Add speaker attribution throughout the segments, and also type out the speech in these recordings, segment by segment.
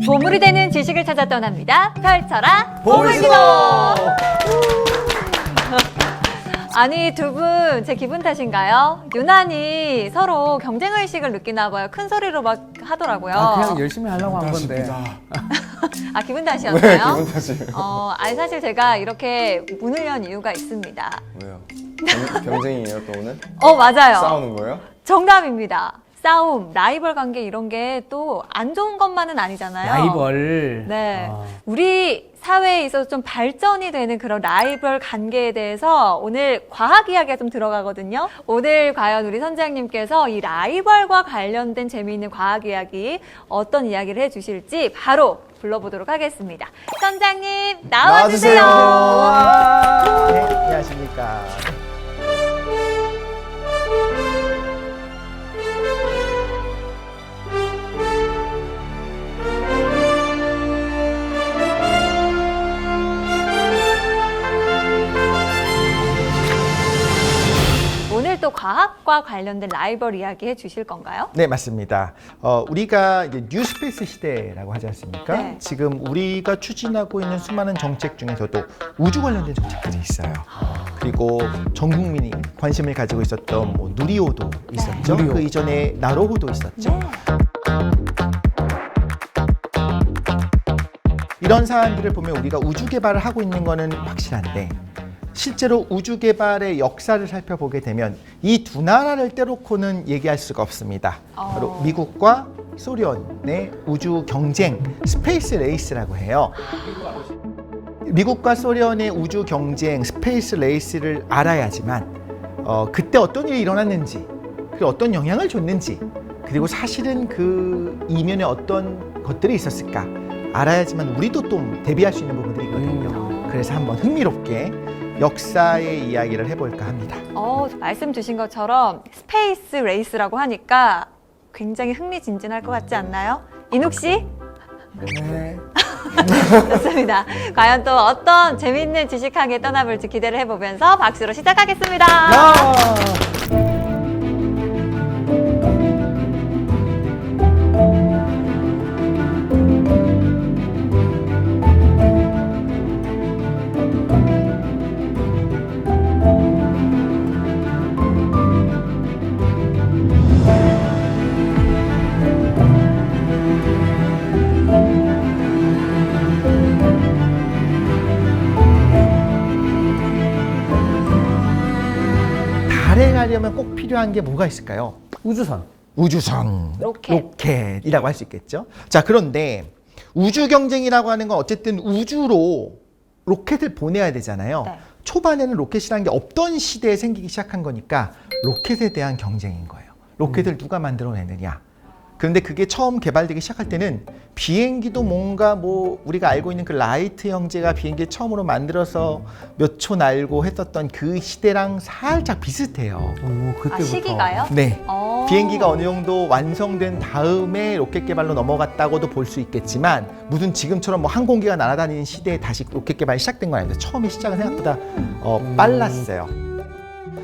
Speaker 1: 보물이 되는 지식을 찾아 떠납니다. 펼쳐라
Speaker 2: 보물지도!
Speaker 1: 아니, 두 분 제 기분 탓인가요? 유난히 서로 경쟁의식을 느끼나 봐요. 큰 소리로 막 하더라고요.
Speaker 2: 그냥 열심히 하려고 한 건데.
Speaker 1: 아, 기분
Speaker 3: 왜
Speaker 1: 탓이었나요?
Speaker 3: 기분 탓이에요?
Speaker 1: 아니, 사실 제가 이렇게 문을 연 이유가 있습니다.
Speaker 3: 왜요? 경쟁이에요 또 오늘?
Speaker 1: 맞아요.
Speaker 3: 싸우는 거예요?
Speaker 1: 정답입니다. 싸움, 라이벌 관계 이런 게 또 안 좋은 것만은 아니잖아요.
Speaker 2: 라이벌.
Speaker 1: 네.
Speaker 2: 아.
Speaker 1: 우리 사회에 있어서 좀 발전이 되는 그런 라이벌 관계에 대해서 오늘 과학 이야기가 좀 들어가거든요. 오늘 과연 우리 선장님께서 이 라이벌과 관련된 재미있는 과학 이야기 어떤 이야기를 해주실지 바로 불러보도록 하겠습니다. 선장님 나와주세요.
Speaker 2: 네, 안녕하십니까.
Speaker 1: 오늘 또 과학과 관련된 라이벌 이야기 해주실 건가요?
Speaker 2: 네, 맞습니다. 우리가 이제 뉴스페이스 시대라고 하지 않습니까?
Speaker 1: 네.
Speaker 2: 지금 우리가 추진하고 있는 수많은 정책 중에서도 우주 관련된 정책들이 있어요. 그리고 전 국민이 관심을 가지고 있었던 뭐 누리호도 있었죠.
Speaker 1: 네.
Speaker 2: 그 이전에 나로호도 있었죠. 이런 사안들을 보면 우리가 우주 개발을 하고 있는 거는 확실한데 실제로 우주 개발의 역사를 살펴보게 되면 이 두 나라를 떼놓고는 얘기할 수가 없습니다. 바로 미국과 소련의 우주 경쟁, 스페이스 레이스라고 해요. 미국과 소련의 우주 경쟁, 스페이스 레이스를 알아야지만 그때 어떤 일이 일어났는지, 그리고 어떤 영향을 줬는지, 그리고 사실은 그 이면에 어떤 것들이 있었을까 알아야지만 우리도 또 대비할 수 있는 부분들이 있거든요. 그래서 한번 흥미롭게 역사의 이야기를 해볼까 합니다.
Speaker 1: 말씀 주신 것처럼 스페이스 레이스라고 하니까 굉장히 흥미진진할 것 같지 않나요? 인욱 씨?
Speaker 2: 네.
Speaker 1: 좋습니다. 과연 또 어떤 재미있는 지식하게 떠나볼지 기대를 해보면서 박수로 시작하겠습니다.
Speaker 2: 달에 가려면 꼭 필요한 게 뭐가 있을까요?
Speaker 4: 우주선.
Speaker 2: 우주선,
Speaker 1: 로켓.
Speaker 2: 이라고 할 수 있겠죠. 자, 그런데 우주 경쟁이라고 하는 건 어쨌든 우주로 로켓을 보내야 되잖아요.
Speaker 1: 네.
Speaker 2: 초반에는 로켓이라는 게 없던 시대에 생기기 시작한 거니까 로켓에 대한 경쟁인 거예요. 로켓을 누가 만들어내느냐. 그런데 그게 처음 개발되기 시작할 때는 비행기도 뭔가 뭐 우리가 알고 있는 그 라이트 형제가 비행기 처음으로 만들어서 몇 초 날고 했었던 그 시대랑 살짝 비슷해요.
Speaker 4: 그때부터.
Speaker 1: 시기가요?
Speaker 2: 네.
Speaker 1: 어.
Speaker 2: 비행기가 어느 정도 완성된 다음에 로켓 개발로 넘어갔다고도 볼 수 있겠지만 무슨 지금처럼 뭐 항공기가 날아다니는 시대에 다시 로켓 개발이 시작된 건 아닌데 처음에 시작은 생각보다 빨랐어요.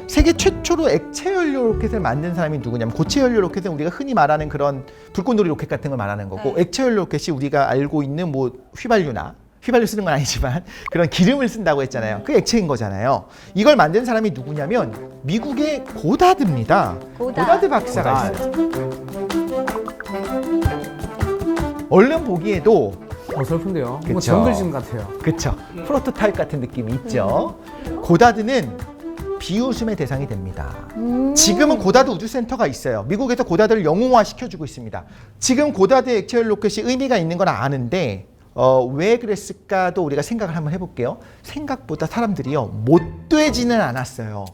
Speaker 2: 세계 최초로 액체 연료 로켓을 만든 사람이 누구냐면 고체 연료 로켓은 우리가 흔히 말하는 그런 불꽃놀이 로켓 같은 걸 말하는 거고
Speaker 1: 네.
Speaker 2: 액체 연료 로켓이 우리가 알고 있는 뭐 휘발유 쓰는 건 아니지만 그런 기름을 쓴다고 했잖아요. 그 액체인 거잖아요. 이걸 만든 사람이 누구냐면 미국의 고다드입니다. 고다드 박사가 있어요. 얼른 보기에도
Speaker 4: 어설픈데요.
Speaker 2: 그쵸.
Speaker 4: 뭐 정글짐 같아요.
Speaker 2: 그쵸. 프로토타입 같은 느낌이 있죠. 고다드는 비웃음의 대상이 됩니다. 지금은 고다드 우주센터가 있어요. 미국에서 고다드를 영웅화 시켜주고 있습니다. 지금 고다드 액체 로켓이 의미가 있는 건 아는데 왜 그랬을까도 우리가 생각을 한번 해볼게요. 생각보다 사람들이요 못되지는 않았어요.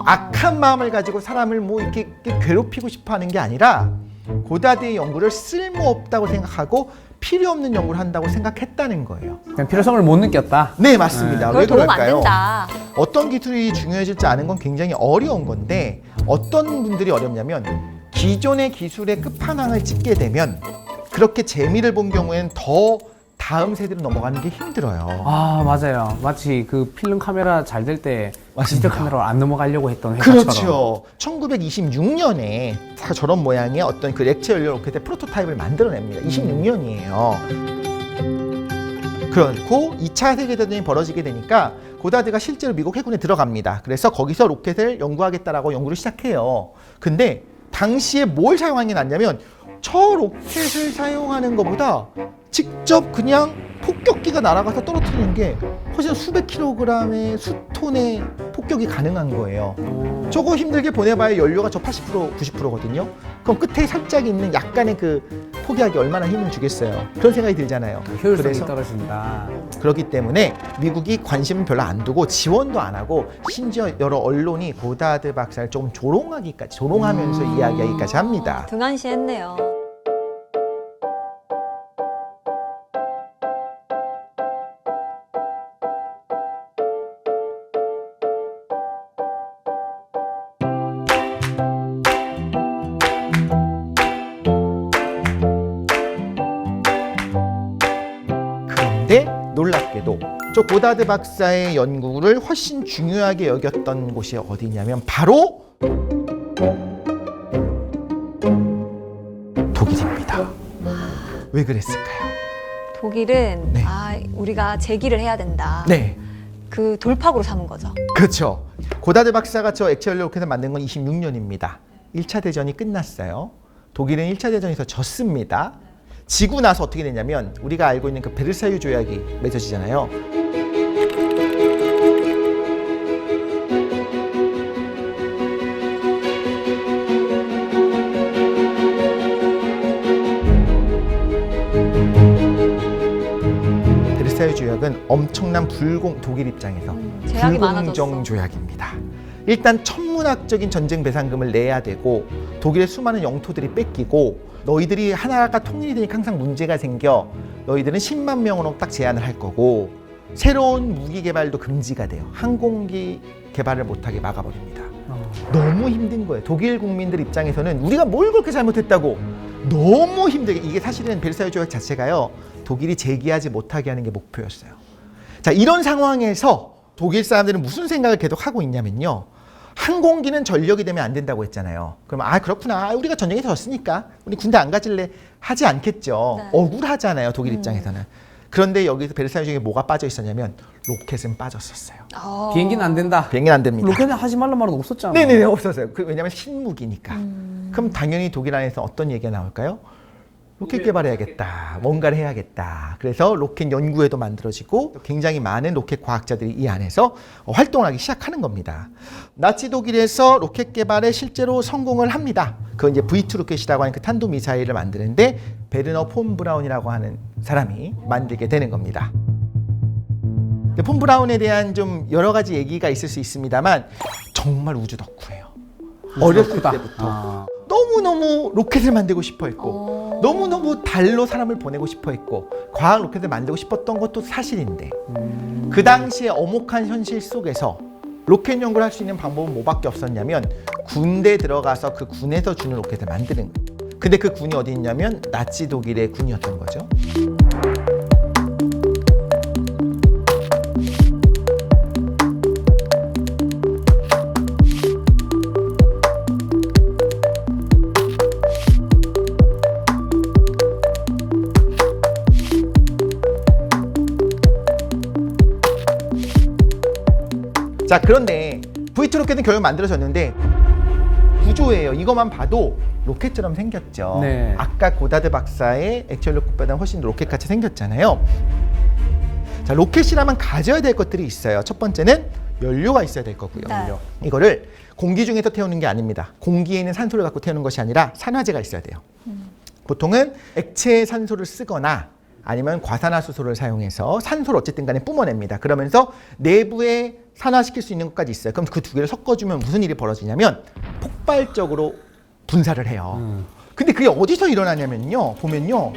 Speaker 2: 악한 마음을 가지고 사람을 뭐 이렇게 괴롭히고 싶어하는 게 아니라 고다드의 연구를 쓸모없다고 생각하고 필요 없는 연구를 한다고 생각했다는 거예요.
Speaker 4: 그냥 필요성을 못 느꼈다.
Speaker 2: 네, 맞습니다.
Speaker 1: 그걸
Speaker 2: 왜
Speaker 1: 도움 안
Speaker 2: 그럴까요?
Speaker 1: 된다.
Speaker 2: 어떤 기술이 중요해질지 아는 건 굉장히 어려운 건데 어떤 분들이 어렵냐면 기존의 기술의 끝판왕을 찍게 되면 그렇게 재미를 본 경우에는 더 다음 세대로 넘어가는 게 힘들어요.
Speaker 4: 아, 맞아요. 마치 그 필름 카메라 잘 될 때 디지털 카메라로 안 넘어가려고 했던 회사처럼.
Speaker 2: 그렇죠. 1926년에 저런 모양의 어떤 그 액체 연료 로켓의 프로토타입을 만들어냅니다. 26년이에요. 그렇고 2차 세계대전이 벌어지게 되니까 고다드가 실제로 미국 해군에 들어갑니다. 그래서 거기서 로켓을 연구하겠다라고 연구를 시작해요. 근데 당시에 뭘 사용하는 게 낫냐면 저 로켓을 사용하는 것보다 직접 그냥 폭격기가 날아가서 떨어뜨리는 게 훨씬 수백 킬로그램의 수톤의 폭격이 가능한 거예요. 저거 힘들게 보내봐야 연료가 저 80% 90%거든요. 그럼 끝에 살짝 있는 약간의 그 포기하기 얼마나 힘을 주겠어요. 그런 생각이 들잖아요.
Speaker 4: 효율성이
Speaker 2: 그래서
Speaker 4: 떨어진다.
Speaker 2: 그렇기 때문에 미국이 관심을 별로 안 두고 지원도 안 하고 심지어 여러 언론이 고다드 박사를 조금 조롱하면서 이야기하기까지 합니다.
Speaker 1: 등한시했네요.
Speaker 2: 그런데 놀랍게도 저 고다드 박사의 연구를 훨씬 중요하게 여겼던 곳이 어디냐면 바로 독일입니다. 왜 그랬을까요?
Speaker 1: 독일은
Speaker 2: 네.
Speaker 1: 우리가 제기를 해야 된다.
Speaker 2: 네,
Speaker 1: 그 돌파구로 삼은 거죠.
Speaker 2: 그렇죠. 고다드 박사가 저 액체 연료 로켓을 만든 건 26년입니다. 1차 대전이 끝났어요. 독일은 1차 대전에서 졌습니다. 지고 나서 어떻게 되냐면 우리가 알고 있는 그 베르사유 조약이 맺어지잖아요. 베르사유 조약은 엄청난 독일 입장에서
Speaker 1: 제약이
Speaker 2: 불공정
Speaker 1: 많아졌어.
Speaker 2: 조약입니다. 일단 천문학적인 전쟁 배상금을 내야 되고 독일의 수많은 영토들이 뺏기고 너희들이 하나가 통일이 되니까 항상 문제가 생겨. 너희들은 10만 명으로 딱 제한을 할 거고 새로운 무기 개발도 금지가 돼요. 항공기 개발을 못하게 막아버립니다. 너무 힘든 거예요. 독일 국민들 입장에서는 우리가 뭘 그렇게 잘못했다고 너무 힘들게. 이게 사실은 베르사유 조약 자체가요, 독일이 제기하지 못하게 하는 게 목표였어요. 자, 이런 상황에서 독일 사람들은 무슨 생각을 계속 하고 있냐면요, 항공기는 전력이 되면 안 된다고 했잖아요. 그럼 그렇구나, 우리가 전쟁에서 졌으니까 우리 군대 안 가질래 하지 않겠죠.
Speaker 1: 네.
Speaker 2: 억울하잖아요, 독일 입장에서는. 그런데 여기서 베르사유 조약에 뭐가 빠져 있었냐면 로켓은 빠졌었어요.
Speaker 4: 비행기는 안 된다.
Speaker 2: 비행기는 안 됩니다.
Speaker 4: 로켓은 하지 말란 말은 없었잖아.
Speaker 2: 네네네, 없었어요. 왜냐하면 신무기니까. 그럼 당연히 독일 안에서 어떤 얘기가 나올까요? 로켓 개발해야겠다, 뭔가를 해야겠다. 그래서 로켓 연구회도 만들어지고 굉장히 많은 로켓 과학자들이 이 안에서 활동을 하기 시작하는 겁니다. 나치 독일에서 로켓 개발에 실제로 성공을 합니다. 그 이제 V2 로켓이라고 하는 그 탄도 미사일을 만드는데 베르너 폰 브라운이라고 하는 사람이 만들게 되는 겁니다. 폰 브라운에 대한 좀 여러 가지 얘기가 있을 수 있습니다만 정말 우주 덕후예요. 어렸을 때부터 너무너무 로켓을 만들고 싶어 했고 너무너무 달로 사람을 보내고 싶어 했고 과학 로켓을 만들고 싶었던 것도 사실인데 그 당시에 엄혹한 현실 속에서 로켓 연구를 할 수 있는 방법은 뭐밖에 없었냐면 군대에 들어가서 그 군에서 주는 로켓을 만드는 거예요. 근데 그 군이 어디 있냐면 나치 독일의 군이었던 거죠. 자, 그런데 V2 로켓은 결국 만들어졌는데 구조예요. 이것만 봐도 로켓처럼 생겼죠.
Speaker 4: 네.
Speaker 2: 아까 고다드 박사의 액체 로켓보다 훨씬 로켓같이 생겼잖아요. 자, 로켓이라면 가져야 될 것들이 있어요. 첫 번째는 연료가 있어야 될 거고요.
Speaker 1: 네.
Speaker 2: 이거를 공기 중에서 태우는 게 아닙니다. 공기에 있는 산소를 갖고 태우는 것이 아니라 산화제가 있어야 돼요. 보통은 액체 산소를 쓰거나 아니면 과산화수소를 사용해서 산소를 어쨌든 간에 뿜어냅니다. 그러면서 내부에 산화시킬 수 있는 것까지 있어요. 그럼 그 두 개를 섞어주면 무슨 일이 벌어지냐면 폭발적으로 분사를 해요. 근데 그게 어디서 일어나냐면요, 보면요,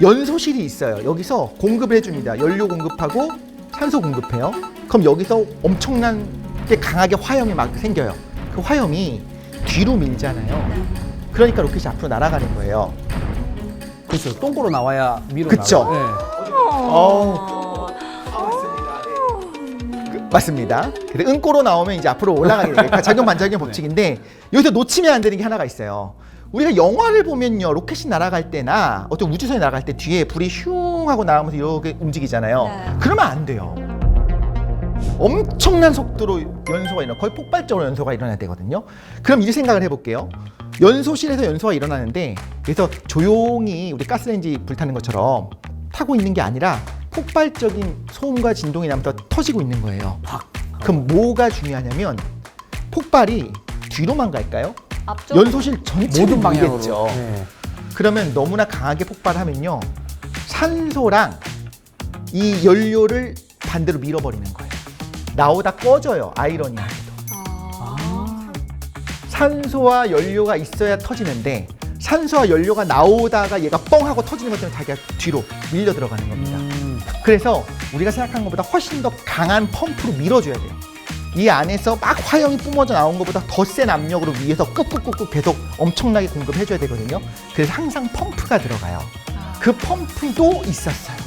Speaker 2: 연소실이 있어요. 여기서 공급을 해줍니다. 연료 공급하고 산소 공급해요. 그럼 여기서 엄청나게 강하게 화염이 막 생겨요. 그 화염이 뒤로 밀잖아요. 그러니까 로켓이 앞으로 날아가는 거예요.
Speaker 4: 그렇죠. 똥꼬로 나와야 미로
Speaker 2: 그쵸?
Speaker 4: 나와요.
Speaker 2: 맞습니다. 그래서 은꼬로 나오면 이제 앞으로 올라가게 돼요. 작용 반작용 법칙인데 여기서 놓치면 안 되는 게 하나가 있어요. 우리가 영화를 보면요, 로켓이 날아갈 때나 어떤 우주선이 날아갈 때 뒤에 불이 슝 하고 나오면서 이렇게 움직이잖아요.
Speaker 1: 네.
Speaker 2: 그러면 안 돼요. 엄청난 속도로 연소가 일어나, 거의 폭발적으로 연소가 일어나야 되거든요. 그럼 이 생각을 해볼게요. 연소실에서 연소가 일어나는데, 그래서 조용히 우리 가스레인지 불타는 것처럼 타고 있는 게 아니라 폭발적인 소음과 진동이 나면서 터지고 있는 거예요. 그럼 뭐가 중요하냐면 폭발이 뒤로만 갈까요?
Speaker 1: 앞쪽.
Speaker 2: 연소실 전체를
Speaker 4: 모든 방향으로.
Speaker 2: 밀겠죠.
Speaker 4: 네.
Speaker 2: 그러면 너무나 강하게 폭발하면요, 산소랑 이 연료를 반대로 밀어버리는 거예요. 나오다 꺼져요. 아이러니하게도. 산소와 연료가 있어야 터지는데 산소와 연료가 나오다가 얘가 뻥 하고 터지는 것 때문에 자기가 뒤로 밀려 들어가는 겁니다. 그래서 우리가 생각한 것보다 훨씬 더 강한 펌프로 밀어줘야 돼요. 이 안에서 막 화형이 뿜어져 나온 것보다 더 센 압력으로 위에서 끄끄끄끄 계속 엄청나게 공급해줘야 되거든요. 그래서 항상 펌프가 들어가요. 그 펌프도 있었어요.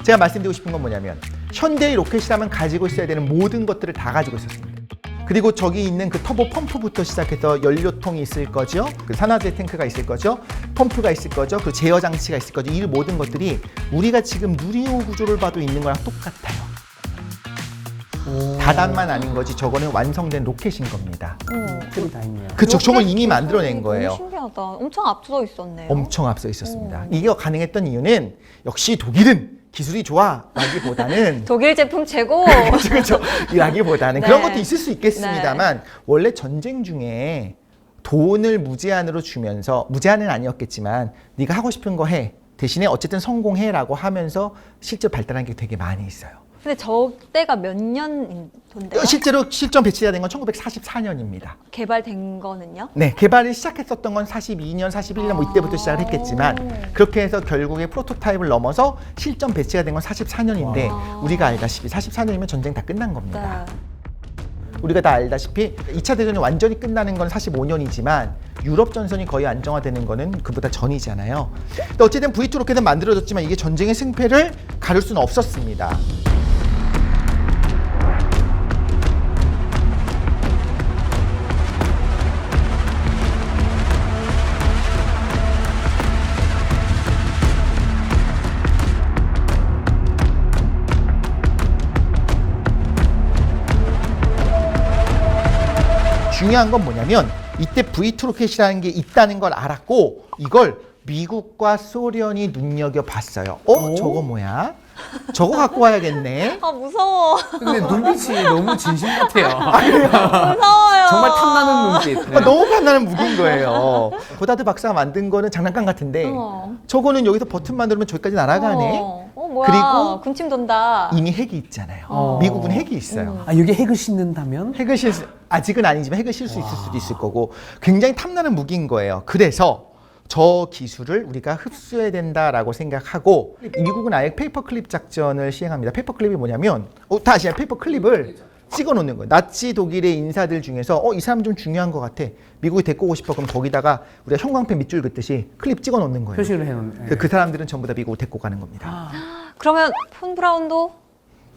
Speaker 2: 제가 말씀드리고 싶은 건 뭐냐면 현대의 로켓이라면 가지고 있어야 되는 모든 것들을 다 가지고 있었습니다. 그리고 저기 있는 그 터보 펌프부터 시작해서 연료통이 있을 거죠. 그 산화제 탱크가 있을 거죠. 펌프가 있을 거죠. 그 제어 장치가 있을 거죠. 이 모든 것들이 우리가 지금 누리호 구조를 봐도 있는 거랑 똑같아요. 다단만 아닌 거지 저거는 완성된 로켓인 겁니다.
Speaker 4: 틀이 다 있네요.
Speaker 2: 그쵸, 저걸 이미
Speaker 1: 로켓
Speaker 2: 만들어낸
Speaker 1: 기술이
Speaker 2: 거예요.
Speaker 1: 너무 신기하다. 엄청 앞서 있었네요.
Speaker 2: 엄청 앞서 있었습니다. 이게 가능했던 이유는 역시 독일은 기술이 좋아라기보다는
Speaker 1: 독일 제품 최고.
Speaker 2: 그렇죠. 이라기보다는
Speaker 1: 네.
Speaker 2: 그런 것도 있을 수 있겠습니다만 원래 전쟁 중에 돈을 무제한으로 주면서, 무제한은 아니었겠지만 네가 하고 싶은 거 해, 대신에 어쨌든 성공해라고 하면서 실제로 발달한 게 되게 많이 있어요.
Speaker 1: 근데 저 때가 몇 년인데요?
Speaker 2: 실제로 실전 배치가 된 건 1944년입니다.
Speaker 1: 개발된 거는요?
Speaker 2: 네, 개발을 시작했었던 건 42년, 41년 뭐 이때부터 시작을 했겠지만 그렇게 해서 결국에 프로토타입을 넘어서 실전 배치가 된 건 44년인데 우리가 알다시피 44년이면 전쟁 다 끝난 겁니다.
Speaker 1: 네.
Speaker 2: 우리가 다 알다시피 2차 대전이 완전히 끝나는 건 45년이지만 유럽 전선이 거의 안정화되는 거는 그보다 전이잖아요. 근데 어쨌든 V2 로켓은 만들어졌지만 이게 전쟁의 승패를 가릴 수는 없었습니다. 중요한 건 뭐냐면 이때 V2 로켓이라는 게 있다는 걸 알았고 이걸 미국과 소련이 눈여겨봤어요. 저거 뭐야? 저거 갖고 와야겠네.
Speaker 1: 아 무서워.
Speaker 4: 근데 눈빛이 너무 진심 같아요.
Speaker 1: 무서워요.
Speaker 4: 정말 탐나는 눈빛. 네.
Speaker 2: 너무 빛나는 무기인 거예요. 고다드 박사가 만든 거는 장난감 같은데 저거는 여기서 버튼만 누르면 저기까지 날아가네.
Speaker 1: 뭐야?
Speaker 2: 그리고
Speaker 1: 군침 돈다.
Speaker 2: 이미 핵이 있잖아요. 미국은 핵이 있어요.
Speaker 4: 아, 여기 핵을 싣는다면?
Speaker 2: 핵을 아직은 아니지만 핵을 실 수 있을 수도 있을 거고 굉장히 탐나는 무기인 거예요. 그래서 저 기술을 우리가 흡수해야 된다라고 생각하고 미국은 아예 페이퍼클립 작전을 시행합니다. 페이퍼클립이 뭐냐면 다 아시나요? 페이퍼클립을 찍어 놓는 거예요. 나치 독일의 인사들 중에서 이 사람 좀 중요한 것 같아. 미국에 데리고 오고 싶어. 그럼 거기다가 우리가 형광펜 밑줄 긋듯이 클립 찍어 놓는 거예요.
Speaker 4: 표시를 해놓은.
Speaker 2: 그 사람들은 전부 다 미국으로 데리고 가는 겁니다.
Speaker 1: 그러면 폰 브라운도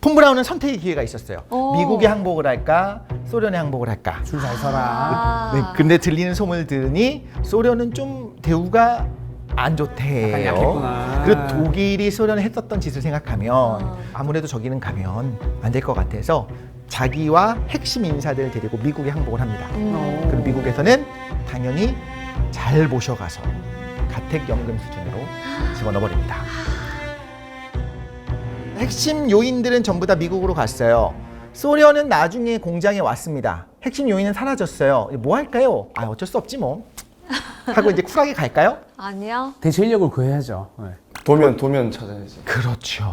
Speaker 2: 폰 브라운은 선택의 기회가 있었어요.
Speaker 1: 오.
Speaker 2: 미국의 항복을 할까? 소련의 항복을 할까?
Speaker 4: 줄 잘 서라.
Speaker 2: 네, 근데 들리는 소문을 들으니 소련은 좀 대우가 안
Speaker 4: 약간
Speaker 2: 좋대요.
Speaker 4: 약했구나.
Speaker 2: 그리고 독일이 소련에 했었던 짓을 생각하면 아무래도 저기는 가면 안 될 것 같아서 자기와 핵심 인사들을 데리고 미국에 항복을 합니다. 그리고 미국에서는 당연히 잘 모셔가서 가택연금 수준으로 집어넣어버립니다. 핵심 요인들은 전부 다 미국으로 갔어요. 소련은 나중에 공장에 왔습니다. 핵심 요인은 사라졌어요. 뭐 할까요? 어쩔 수 없지 뭐. 하고 이제 쿨하게 갈까요?
Speaker 1: 아니야.
Speaker 4: 대체 인력을 구해야죠. 네.
Speaker 3: 도면 찾아야지.
Speaker 2: 그렇죠.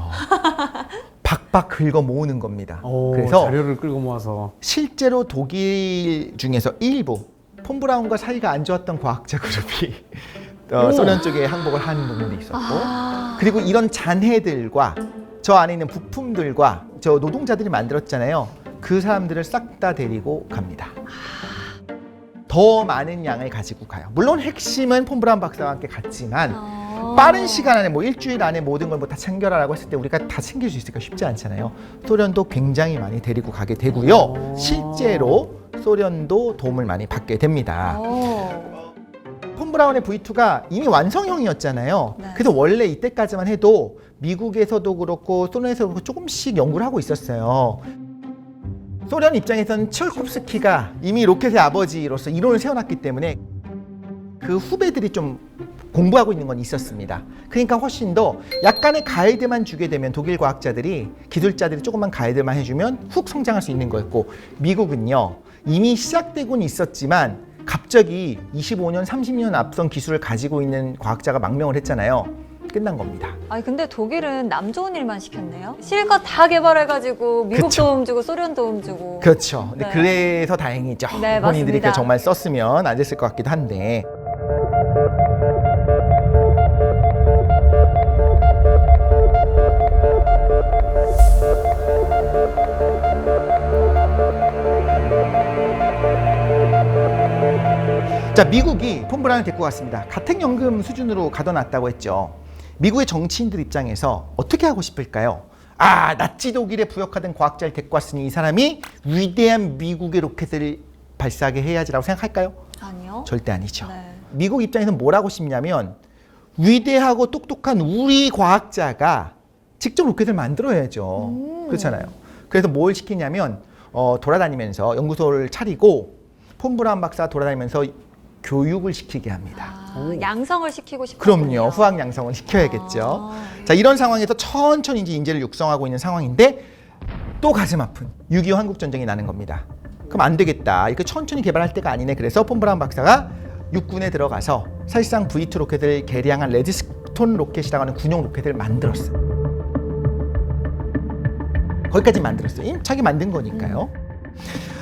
Speaker 2: 박박 긁어 모으는 겁니다.
Speaker 4: 그래서 자료를 끌고 모아서
Speaker 2: 실제로 독일 중에서 일부 폰 브라운과 사이가 안 좋았던 과학자 그룹이 소련 쪽에 항복을 하는 부분도 있었고 그리고 이런 잔해들과 저 안에 있는 부품들과 저 노동자들이 만들었잖아요. 그 사람들을 싹 다 데리고 갑니다. 더 많은 양을 가지고 가요. 물론 핵심은 폰 브라운 박사와 함께 갔지만 빠른 시간 안에 뭐 일주일 안에 모든 걸 뭐 다 챙겨라라고 했을 때 우리가 다 챙길 수 있을까 쉽지 않잖아요. 소련도 굉장히 많이 데리고 가게 되고요. 실제로 소련도 도움을 많이 받게 됩니다. 폰 브라운의 V2가 이미 완성형이었잖아요.
Speaker 1: 네.
Speaker 2: 그래서 원래 이때까지만 해도 미국에서도 그렇고 소련에서도 그렇고 조금씩 연구를 하고 있었어요. 소련 입장에서는 츠콜콥스키가 이미 로켓의 아버지로서 이론을 세워놨기 때문에 그 후배들이 좀 공부하고 있는 건 있었습니다. 그러니까 훨씬 더 약간의 가이드만 주게 되면 독일 과학자들이 기술자들이 조금만 가이드만 해주면 훅 성장할 수 있는 거였고 미국은요 이미 시작되고는 있었지만 갑자기 25년, 30년 앞선 기술을 가지고 있는 과학자가 망명을 했잖아요. 끝난 겁니다.
Speaker 1: 아니 근데 독일은 남 좋은 일만 시켰네요. 실컷 다 개발해가지고 미국
Speaker 2: 그쵸.
Speaker 1: 도움 주고 소련 도움 주고.
Speaker 2: 그렇죠. 근데
Speaker 1: 네.
Speaker 2: 그래서 다행이죠.
Speaker 1: 네,
Speaker 2: 본인들이
Speaker 1: 맞습니다.
Speaker 2: 정말 썼으면 안 됐을 것 같기도 한데. 자, 미국이 폰 브라운을 데리고 갔습니다. 가택연금 수준으로 가둬놨다고 했죠. 미국의 정치인들 입장에서 어떻게 하고 싶을까요? 아, 나치 독일에 부역하던 과학자를 데리고 왔으니 이 사람이 위대한 미국의 로켓을 발사하게 해야지라고 생각할까요?
Speaker 1: 아니요.
Speaker 2: 절대 아니죠.
Speaker 1: 네.
Speaker 2: 미국 입장에서는 뭘 하고 싶냐면 위대하고 똑똑한 우리 과학자가 직접 로켓을 만들어야죠. 그렇잖아요. 그래서 뭘 시키냐면 돌아다니면서 연구소를 차리고 폰 브라운 박사 돌아다니면서 교육을 시키게 합니다.
Speaker 1: 양성을 시키고 싶어요.
Speaker 2: 그럼요. 후학 양성을 시켜야겠죠. 자, 이런 상황에서 천천히 이제 인재를 육성하고 있는 상황인데 또 가슴 아픈 6.25 한국전쟁이 나는 겁니다. 그럼 안 되겠다. 이렇게 천천히 개발할 때가 아니네. 그래서 폰 브라운 박사가 육군에 들어가서 사실상 V2 로켓을 개량한 레드스톤 로켓이라고 하는 군용 로켓을 만들었어요. 거기까지 만들었어요. 자기 만든 거니까요.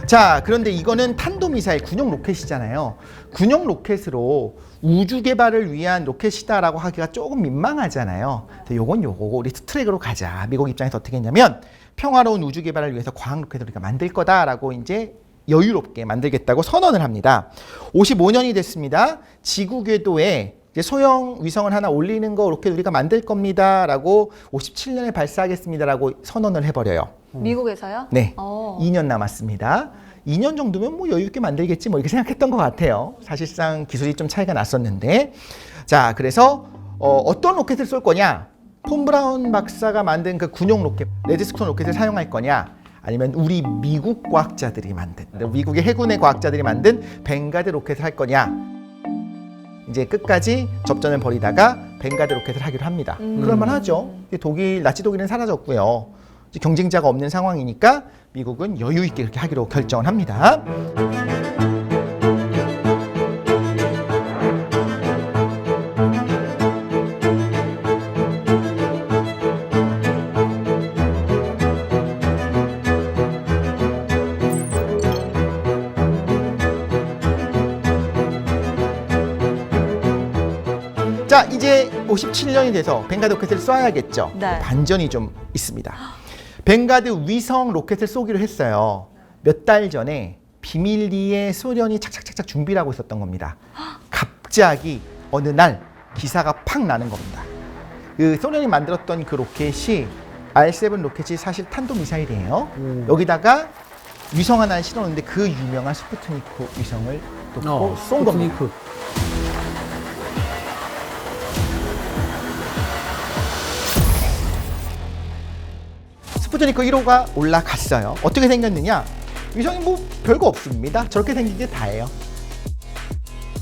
Speaker 2: 자, 그런데 이거는 탄도미사일 군용 로켓이잖아요. 군용 로켓으로 우주 개발을 위한 로켓이다라고 하기가 조금 민망하잖아요. 요건 요거 우리 투트랙으로 가자. 미국 입장에서 어떻게 했냐면 평화로운 우주 개발을 위해서 과학 로켓을 우리가 만들 거다라고 이제 여유롭게 만들겠다고 선언을 합니다. 55년이 됐습니다. 지구 궤도에 이제 소형 위성을 하나 올리는 거 로켓 우리가 만들 겁니다라고 57년에 발사하겠습니다라고 선언을 해버려요.
Speaker 1: 미국에서요?
Speaker 2: 네,
Speaker 1: 어.
Speaker 2: 2년 남았습니다. 2년 정도면 뭐 여유 있게 만들겠지 뭐 이렇게 생각했던 것 같아요. 사실상 기술이 좀 차이가 났었는데, 자 그래서 어떤 로켓을 쏠 거냐? 폰 브라운 박사가 만든 그 군용 로켓, 레드스톤 로켓을 사용할 거냐? 아니면 우리 미국 과학자들이 만든, 미국의 해군의 과학자들이 만든 벵가드 로켓을 할 거냐? 이제 끝까지 접전을 벌이다가 벵가드 로켓을 하기로 합니다. 그럴만하죠. 독일, 나치 독일은 사라졌고요. 이제 경쟁자가 없는 상황이니까 미국은 여유 있게 이렇게 하기로 결정을 합니다. 자, 이제 57년이 돼서 벵가드 로켓을 쏴야겠죠.
Speaker 1: 네.
Speaker 2: 반전이 좀 있습니다. 벵가드 위성 로켓을 쏘기로 했어요. 몇 달 전에 비밀리에 소련이 착착착착 준비를 하고 있었던 겁니다. 갑자기 어느 날 기사가 팍 나는 겁니다. 그 소련이 만들었던 그 로켓이 R7 로켓이 사실 탄도미사일이에요. 여기다가 위성 하나를 실었는데 그 유명한 스푸트니크 위성을 놓고 쏜 겁니다.
Speaker 4: 스푸트니크.
Speaker 2: 스푸트니크 1호가 올라갔어요. 어떻게 생겼느냐? 위성이 뭐 별거 없습니다. 저렇게 생긴 게 다예요.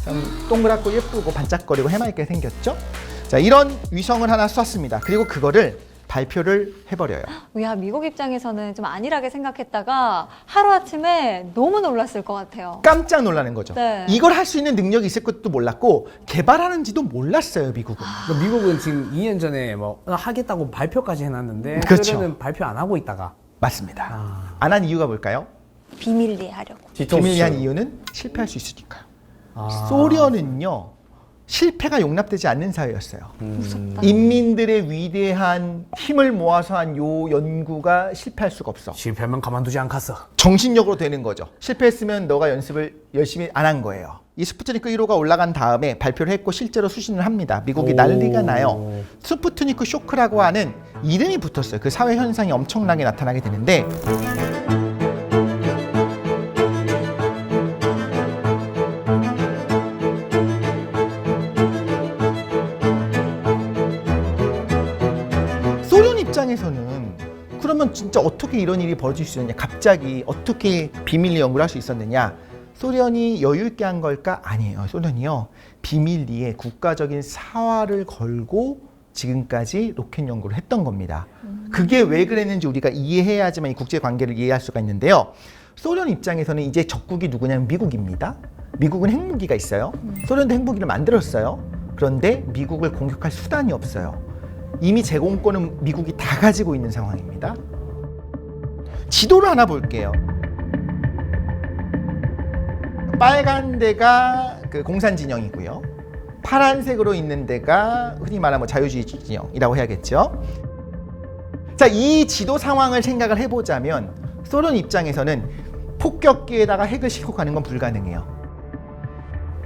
Speaker 2: 참 동그랗고 예쁘고 반짝거리고 해맑게 생겼죠? 자, 이런 위성을 하나 쐈습니다. 그리고 그거를 발표를 해버려요.
Speaker 1: 야, 미국 입장에서는 좀 안일하게 생각했다가 하루아침에 너무 놀랐을 것 같아요.
Speaker 2: 깜짝 놀라는 거죠.
Speaker 1: 네.
Speaker 2: 이걸 할 수 있는 능력이 있을 것도 몰랐고 개발하는지도 몰랐어요, 미국은.
Speaker 4: 그러니까 미국은 지금 2년 전에 뭐 하겠다고 발표까지 해놨는데
Speaker 2: 그렇죠.
Speaker 4: 소련은 발표 안 하고 있다가
Speaker 2: 맞습니다. 안 한 이유가 뭘까요?
Speaker 1: 비밀리에 하려고.
Speaker 2: 비밀리한 이유는 실패할 수 있으니까요.
Speaker 4: 아.
Speaker 2: 소련은요, 실패가 용납되지 않는 사회였어요.
Speaker 1: 무섭다.
Speaker 2: 인민들의 위대한 힘을 모아서 한 요 연구가 실패할 수가 없어.
Speaker 4: 실패하면 가만두지 않겠어.
Speaker 2: 정신력으로 되는 거죠. 실패했으면 너가 연습을 열심히 안 한 거예요. 이 스푸트니크 1호가 올라간 다음에 발표를 했고 실제로 수신을 합니다. 미국이 난리가 나요. 스푸트니크 쇼크라고 하는 이름이 붙었어요. 그 사회 현상이 엄청나게 나타나게 되는데 소련 입장에서는 그러면 진짜 어떻게 이런 일이 벌어질 수 있느냐, 갑자기 어떻게 비밀리 연구를 할 수 있었느냐. 소련이 여유 있게 한 걸까? 아니에요. 소련이요, 비밀리에 국가적인 사활을 걸고 지금까지 로켓 연구를 했던 겁니다. 그게 왜 그랬는지 우리가 이해해야지만 이 국제 관계를 이해할 수가 있는데요. 소련 입장에서는 이제 적국이 누구냐면 미국입니다. 미국은 핵무기가 있어요. 소련도 핵무기를 만들었어요. 그런데 미국을 공격할 수단이 없어요. 이미 제공권은 미국이 다 가지고 있는 상황입니다. 지도를 하나 볼게요. 빨간 데가 그 공산 진영이고요. 파란색으로 있는 데가 흔히 말하면 뭐 자유주의 진영이라고 해야겠죠. 자, 이 지도 상황을 생각을 해보자면 소련 입장에서는 폭격기에다가 핵을 싣고 가는 건 불가능해요.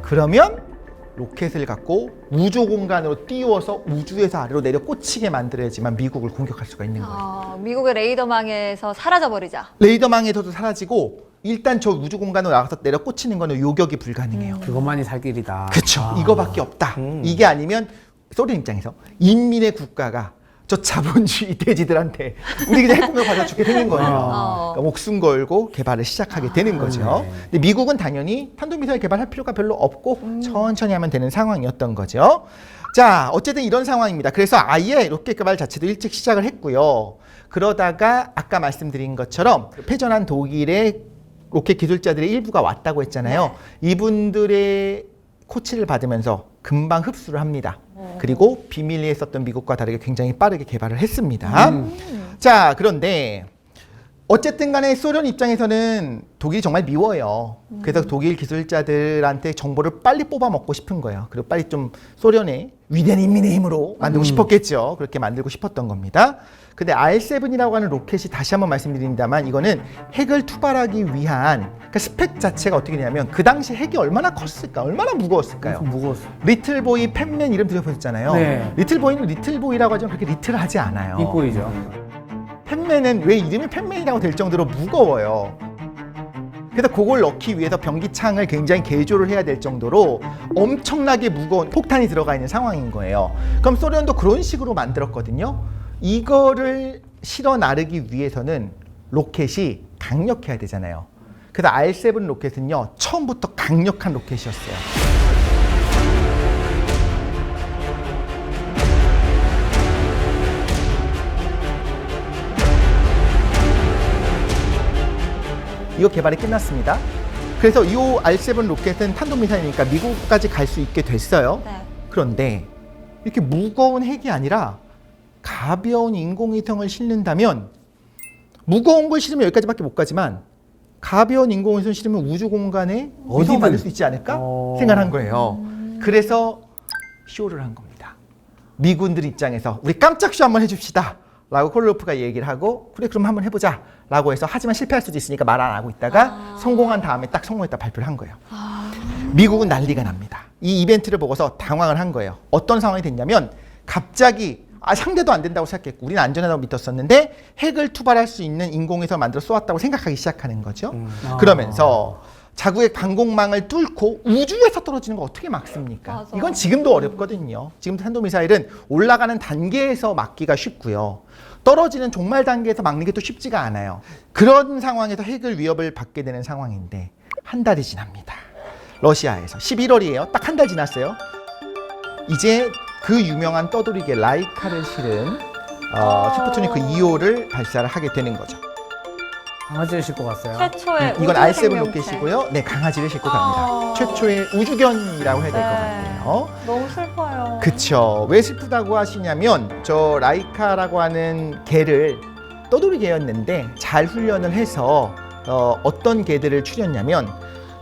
Speaker 2: 그러면 로켓을 갖고 우주 공간으로 띄워서 우주에서 아래로 내려 꽂히게 만들어야지만 미국을 공격할 수가 있는 거예요.
Speaker 1: 미국의 레이더망에서 사라져버리자.
Speaker 2: 레이더망에서도 사라지고 일단 저 우주 공간으로 나가서 내려 꽂히는 거는 요격이 불가능해요.
Speaker 4: 그것만이 살 길이다.
Speaker 2: 그렇죠. 이거밖에 없다. 이게 아니면 소련 입장에서 인민의 국가가 저 자본주의 돼지들한테 우리 그냥 핵공격 받아 죽게 되는 거예요. 그러니까 목숨 걸고 개발을 시작하게 되는 거죠. 근데 미국은 당연히 탄도미사일 개발할 필요가 별로 없고 천천히 하면 되는 상황이었던 거죠. 자, 어쨌든 이런 상황입니다. 그래서 아예 로켓 개발 자체도 일찍 시작을 했고요. 그러다가 아까 말씀드린 것처럼 패전한 독일의 로켓 기술자들의 일부가 왔다고 했잖아요. 이분들의 코치를 받으면서 금방 흡수를 합니다. 그리고 비밀리에 있었던 미국과 다르게 굉장히 빠르게 개발을 했습니다. 자, 그런데 어쨌든 간에 소련 입장에서는 독일이 정말 미워요. 그래서 독일 기술자들한테 정보를 빨리 뽑아 먹고 싶은 거예요. 그리고 빨리 좀 소련의 위대한 인민의 힘으로 만들고 싶었겠죠. 그렇게 만들고 싶었던 겁니다. 근데 R7이라고 하는 로켓이 다시 한번 말씀드립니다만 이거는 핵을 투발하기 위한 그러니까 스펙 자체가 어떻게 되냐면 그 당시 핵이 얼마나 컸을까? 얼마나 무거웠을까요?
Speaker 4: 무거웠어.
Speaker 2: 리틀보이 팬맨 이름 들어보셨잖아요.
Speaker 4: 네.
Speaker 2: 리틀보이는 리틀보이라고 하지만 그렇게 리틀하지 않아요.
Speaker 4: 이쁘이죠.
Speaker 2: 팬맨은 왜 이름이 팬맨이라고 될 정도로 무거워요. 그래서 그걸 넣기 위해서 병기창을 굉장히 개조를 해야 될 정도로 엄청나게 무거운 폭탄이 들어가 있는 상황인 거예요. 그럼 소련도 그런 식으로 만들었거든요. 이거를 실어 나르기 위해서는 로켓이 강력해야 되잖아요. 그래서 R7 로켓은요, 처음부터 강력한 로켓이었어요. 이거 개발이 끝났습니다. 그래서 이 R7 로켓은 탄도미사일이니까 미국까지 갈 수 있게 됐어요.
Speaker 1: 네.
Speaker 2: 그런데 이렇게 무거운 핵이 아니라 가벼운 인공위성을 실는다면 무거운 걸 실으면 여기까지밖에 못 가지만 가벼운 인공위성을 실으면 우주 공간에 어디
Speaker 4: 어디든.
Speaker 2: 만들 수 있지 않을까 생각한 거예요. 그래서 쇼를 한 겁니다. 미군들 입장에서 우리 깜짝 쇼 한번 해줍시다 라고 콜로프가 얘기를 하고 그래 그럼 한번 해보자 라고 해서 하지만 실패할 수도 있으니까 말 안 하고 있다가 성공한 다음에 딱 성공했다 발표를 한 거예요. 미국은 난리가 납니다. 이 이벤트를 보고서 당황을 한 거예요. 어떤 상황이 됐냐면 갑자기 상대도 안 된다고 생각했고 우리는 안전하다고 믿었었는데 핵을 투발할 수 있는 인공위성을 만들어 쏘았다고 생각하기 시작하는 거죠. 그러면서 자국의 방공망을 뚫고 우주에서 떨어지는 거 어떻게 막습니까?
Speaker 1: 맞아.
Speaker 2: 이건 지금도 어렵거든요. 지금도 탄도미사일은 올라가는 단계에서 막기가 쉽고요. 떨어지는 종말 단계에서 막는 게 또 쉽지가 않아요. 그런 상황에서 핵을 위협을 받게 되는 상황인데 한 달이 지납니다. 러시아에서 11월이에요. 딱 한 달 지났어요. 이제 그 유명한 떠돌이개 라이카를 실은 스푸트니크 2호를 발사를 하게 되는 거죠.
Speaker 4: 강아지를 싣고 갔어요.
Speaker 1: 최초의
Speaker 2: 이건
Speaker 1: 우주
Speaker 2: R7
Speaker 1: 생명체.
Speaker 2: 로켓이고요. 네, 강아지를 싣고 갑니다. 최초의 우주견이라고 해야 될 것 같아요.
Speaker 1: 너무 슬퍼요.
Speaker 2: 그쵸. 왜 슬프다고 하시냐면 저 라이카라고 하는 개를 떠돌이 개였는데 잘 훈련을 해서 어떤 개들을 추렸냐면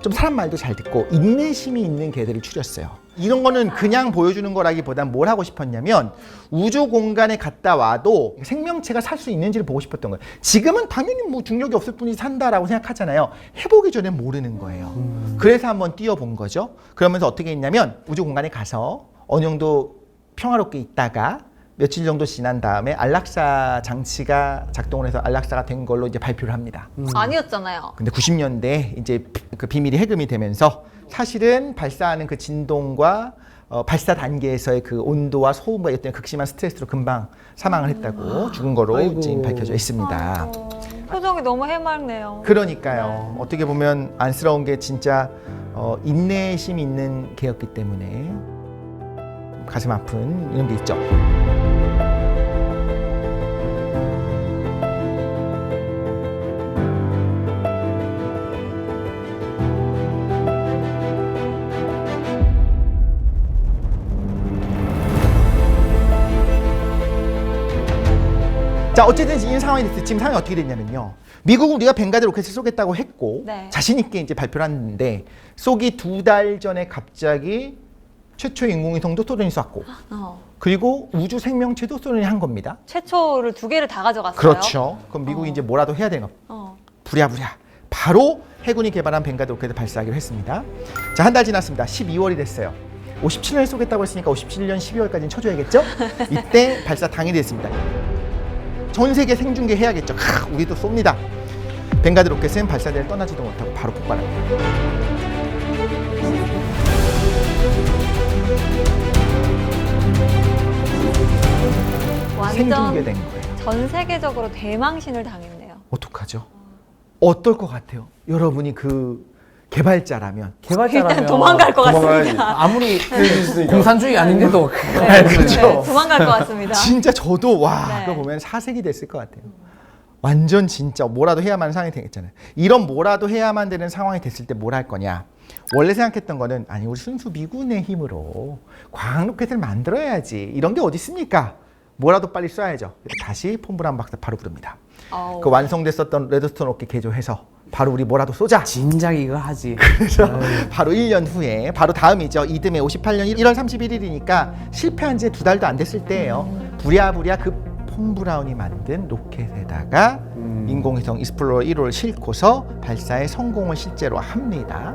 Speaker 2: 좀 사람 말도 잘 듣고 인내심이 있는 개들을 추렸어요. 이런 거는 그냥 보여주는 거라기보단 뭘 하고 싶었냐면 우주 공간에 갔다 와도 생명체가 살 수 있는지를 보고 싶었던 거예요. 지금은 당연히 뭐 중력이 없을 뿐이 산다라고 생각하잖아요. 해보기 전에 모르는 거예요. 그래서 한번 뛰어본 거죠. 그러면서 어떻게 했냐면 우주 공간에 가서 어느 정도 평화롭게 있다가 며칠 정도 지난 다음에 안락사 장치가 작동을 해서 안락사가 된 걸로 이제 발표를 합니다.
Speaker 1: 아니었잖아요.
Speaker 2: 근데 90년대 이제 그 비밀이 해금이 되면서 사실은 발사하는 그 진동과 발사 단계에서의 그 온도와 소음과 어떤 극심한 스트레스로 금방 사망을 했다고 죽은 거로
Speaker 4: 아이고.
Speaker 2: 지금 밝혀져 있습니다.
Speaker 1: 표정이 너무 해맑네요.
Speaker 2: 그러니까요. 어떻게 보면 안쓰러운 게 진짜 인내심 있는 개였기 때문에 가슴 아픈 이런 게 있죠. 자, 어쨌든 이 상황이 됐어요. 지금 상황이 어떻게 됐냐면요. 미국은 우리가 벵가드 로켓을 쏘겠다고 했고
Speaker 1: 네.
Speaker 2: 자신 있게 이제 발표를 했는데 쏘기 2달 전에 갑자기 최초의 인공위성도 소련이 쐈고 그리고 우주 생명체도 소련이 한 겁니다.
Speaker 1: 최초를 2개를 다 가져갔어요.
Speaker 2: 그렇죠. 그럼 미국이 이제 뭐라도 해야 되는 거. 부랴부랴 바로 해군이 개발한 벵가드 로켓을 발사하기로 했습니다. 자, 한 달 지났습니다. 12월이 됐어요. 57년에 쏘겠다고 했으니까 57년 12월까지는 쳐줘야겠죠? 이때 발사 당일이 됐습니다. 전 세계 생중계 해야겠죠. 우리도 쏩니다. 벵가드 로켓은 발사대를 떠나지도 못하고 바로 폭발합니다. 생중계된
Speaker 1: 완전
Speaker 2: 거예요.
Speaker 1: 전 세계적으로 대망신을 당했네요.
Speaker 2: 어떡하죠? 어떨 것 같아요? 여러분이 그 개발자라면.
Speaker 1: 일단 도망갈 것
Speaker 3: 도망가야지.
Speaker 1: 같습니다.
Speaker 4: 아무리
Speaker 3: 있으니까.
Speaker 4: 공산주의 아닌데도
Speaker 1: 네,
Speaker 2: 그렇죠.
Speaker 1: 네, 도망갈 것 같습니다.
Speaker 2: 진짜 저도
Speaker 1: 네.
Speaker 2: 그거 보면 사색이 됐을 것 같아요. 완전 진짜 뭐라도 해야만 하는 상황이 되겠잖아요. 이런 뭐라도 해야만 되는 상황이 됐을 때 뭘 할 거냐. 원래 생각했던 거는 아니 우리 순수 미군의 힘으로 과학 로켓을 만들어야지. 이런 게 어디 있습니까? 뭐라도 빨리 쏴야죠. 다시 폼브라운 박사 바로 부릅니다. 그 완성됐었던 레드스톤 로켓 개조해서 바로 우리 뭐라도 쏘자.
Speaker 4: 진작 이거 하지.
Speaker 2: 그래서 바로 1년 후에 바로 다음이죠. 이듬해 58년 1월 31일이니까 실패한 지 2달도 안 됐을 때예요. 부랴부랴 그 폼 브라운이 만든 로켓에다가 인공위성 익스플로러 1호를 싣고서 발사에 성공을 실제로 합니다.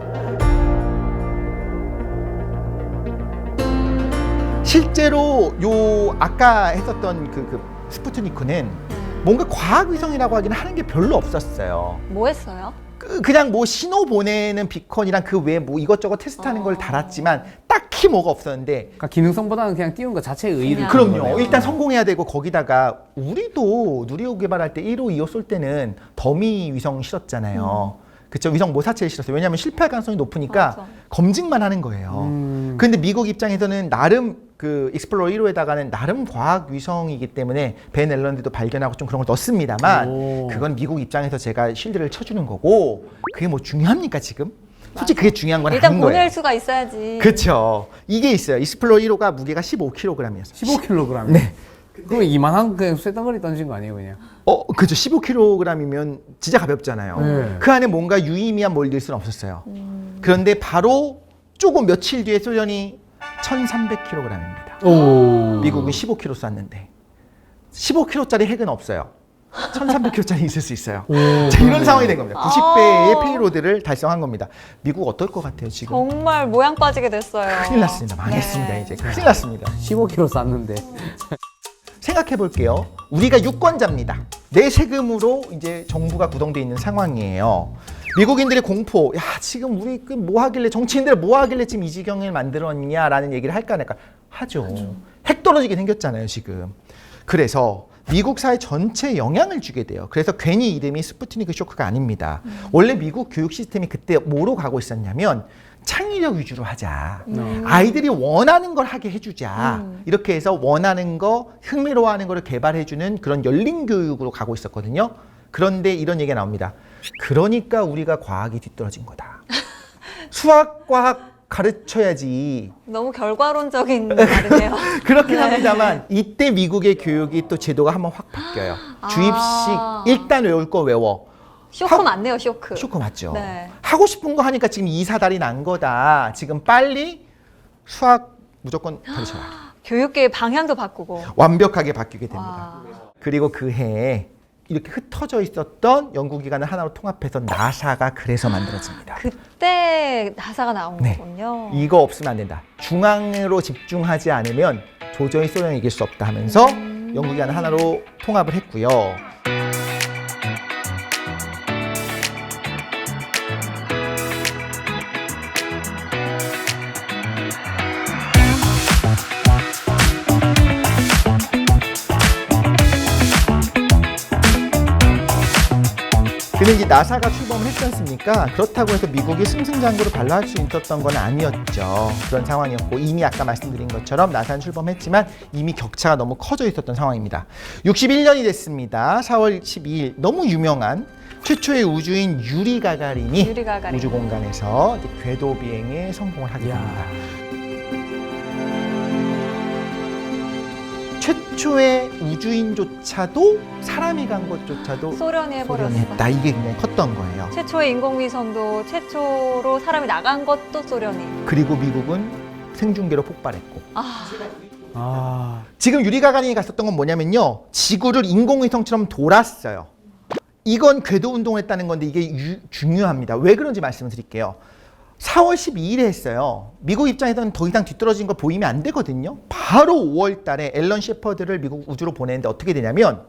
Speaker 2: 실제로 요 아까 했었던 그 스푸트니크는 뭔가 과학위성이라고 하기는 하는 게 별로 없었어요.
Speaker 1: 뭐 했어요?
Speaker 2: 그냥 뭐 신호 보내는 비컨이랑 그 외에 뭐 이것저것 테스트하는 걸 달았지만 딱히 뭐가 없었는데
Speaker 4: 그러니까 기능성보다는 그냥 띄우는 것 자체의 의의를
Speaker 1: 그냥.
Speaker 4: 두는
Speaker 2: 그럼요.
Speaker 4: 거네요.
Speaker 2: 일단 성공해야 되고 거기다가 우리도 누리호 개발할 때 1호, 2호 쏠 때는 더미 위성 실었잖아요. 그쵸? 위성 모사체를 실었어요. 왜냐하면 실패할 가능성이 높으니까
Speaker 1: 맞아.
Speaker 2: 검증만 하는 거예요. 근데 미국 입장에서는 나름 그 익스플로러 1호에다가는 나름 과학 위성이기 때문에 벤 앨런드도 발견하고 좀 그런 걸 넣습니다만
Speaker 4: 오.
Speaker 2: 그건 미국 입장에서 제가 실드를 쳐주는 거고 그게 뭐 중요합니까 지금? 솔직히 그게 중요한 건
Speaker 1: 일단
Speaker 2: 아닌
Speaker 1: 보낼
Speaker 2: 거예요.
Speaker 1: 수가 있어야지.
Speaker 2: 그렇죠. 이게 있어요. 익스플로러 1호가 무게가 15kg이었어요.
Speaker 4: 15kg.
Speaker 2: 네.
Speaker 4: 그럼 이만한 그냥 쇳덩어리 던진 거 아니에요, 그냥?
Speaker 2: 그죠. 15kg이면 진짜 가볍잖아요.
Speaker 4: 네.
Speaker 2: 그 안에 뭔가 유의미한 뭘 넣을 수는 없었어요. 그런데 바로 조금 며칠 뒤에 소련이 1,300kg입니다.
Speaker 4: 오.
Speaker 2: 미국은 15kg 쐈는데 15kg짜리 핵은 없어요. 1,300kg짜리 있을 수 있어요. 자, 이런 상황이 된 겁니다. 90배의 페이로드를 달성한 겁니다. 미국 어떨 것 같아요, 지금?
Speaker 1: 정말 모양 빠지게 됐어요.
Speaker 2: 큰일 났습니다. 망했습니다,
Speaker 1: 네.
Speaker 2: 이제. 큰일 났습니다.
Speaker 4: 15kg 쌌는데.
Speaker 2: 생각해 볼게요. 우리가 유권자입니다. 내 세금으로 이제 정부가 구성되어 있는 상황이에요. 미국인들의 공포, 야, 지금 우리 그 뭐 하길래, 정치인들 뭐 하길래 지금 이 지경을 만들었냐라는 얘기를 할까 안 할까? 하죠. 핵 떨어지게 생겼잖아요, 지금. 그래서 미국 사회 전체에 영향을 주게 돼요. 그래서 괜히 이름이 스푸트니크 쇼크가 아닙니다. 원래 미국 교육 시스템이 그때 뭐로 가고 있었냐면 창의력 위주로 하자. 아이들이 원하는 걸 하게 해주자. 이렇게 해서 원하는 거, 흥미로워하는 거를 개발해주는 그런 열린 교육으로 가고 있었거든요. 그런데 이런 얘기가 나옵니다. 그러니까 우리가 과학이 뒤떨어진 거다. 수학, 과학 가르쳐야지.
Speaker 1: 너무 결과론적인 말이네요.
Speaker 2: 그렇긴 합니다만 이때 미국의 교육이 또 제도가 한번 확 바뀌어요. 주입식 일단 외울 거 외워.
Speaker 1: 쇼크 맞네요, 쇼크.
Speaker 2: 쇼크 맞죠?
Speaker 1: 네.
Speaker 2: 하고 싶은 거 하니까 지금 2, 4달이 난 거다. 지금 빨리 수학 무조건 가르쳐라.
Speaker 1: 교육계의 방향도 바꾸고.
Speaker 2: 완벽하게 바뀌게 됩니다.
Speaker 1: 와.
Speaker 2: 그리고 그 해에 이렇게 흩어져 있었던 연구기관을 하나로 통합해서 나사가 그래서 만들어집니다.
Speaker 1: 그때 나사가 나온
Speaker 2: 네.
Speaker 1: 거군요.
Speaker 2: 이거 없으면 안 된다. 중앙으로 집중하지 않으면 도저히 소련이 이길 수 없다 하면서 연구기관을 하나로 통합을 했고요. 근데 이제 나사가 출범을 했지 않습니까? 그렇다고 해서 미국이 승승장구를 발라할 수 있었던 건 아니었죠. 그런 상황이었고 이미 아까 말씀드린 것처럼 나사는 출범했지만 이미 격차가 너무 커져 있었던 상황입니다. 61년이 됐습니다. 4월 12일 너무 유명한 최초의 우주인 유리 가가린이
Speaker 1: 유리 가가린.
Speaker 2: 우주 공간에서 이제 궤도 비행에 성공을 하게
Speaker 4: 이야.
Speaker 2: 됩니다. 최초의 우주인조차도 사람이 간 것조차도
Speaker 1: 소련이 해버렸어.
Speaker 2: 소련이 했다. 이게 굉장히 컸던 거예요.
Speaker 1: 최초의 인공위성도 최초로 사람이 나간 것도 소련이.
Speaker 2: 그리고 미국은 생중계로 폭발했고
Speaker 4: 아,
Speaker 2: 지금 유리 가가린이 갔었던 건 뭐냐면요. 지구를 인공위성처럼 돌았어요. 이건 궤도 운동을 했다는 건데 이게 중요합니다. 왜 그런지 말씀을 드릴게요. 4월 12일에 했어요. 미국 입장에서는 더 이상 뒤떨어진 거 보이면 안 되거든요. 바로 5월 달에 앨런 셰퍼드를 미국 우주로 보내는데 어떻게 되냐면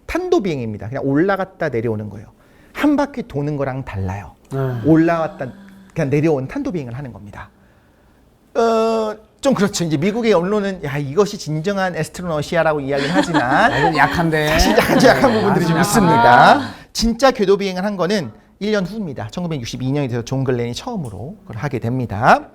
Speaker 2: 탄도 비행입니다. 그냥 올라갔다 내려오는 거예요. 한 바퀴 도는 거랑 달라요. 올라갔다 그냥 내려온 탄도 비행을 하는 겁니다. 좀 그렇죠. 이제 미국의 언론은 야 이것이 진정한 에스트로너시아라고 이야기는 하지만
Speaker 4: 이건 약한데.
Speaker 2: 사실 약한 부분들이 좀
Speaker 4: 약하다.
Speaker 2: 있습니다. 진짜 궤도 비행을 한 거는 1년 후입니다. 1962년이 돼서 존 글렌이 처음으로 그걸 하게 됩니다.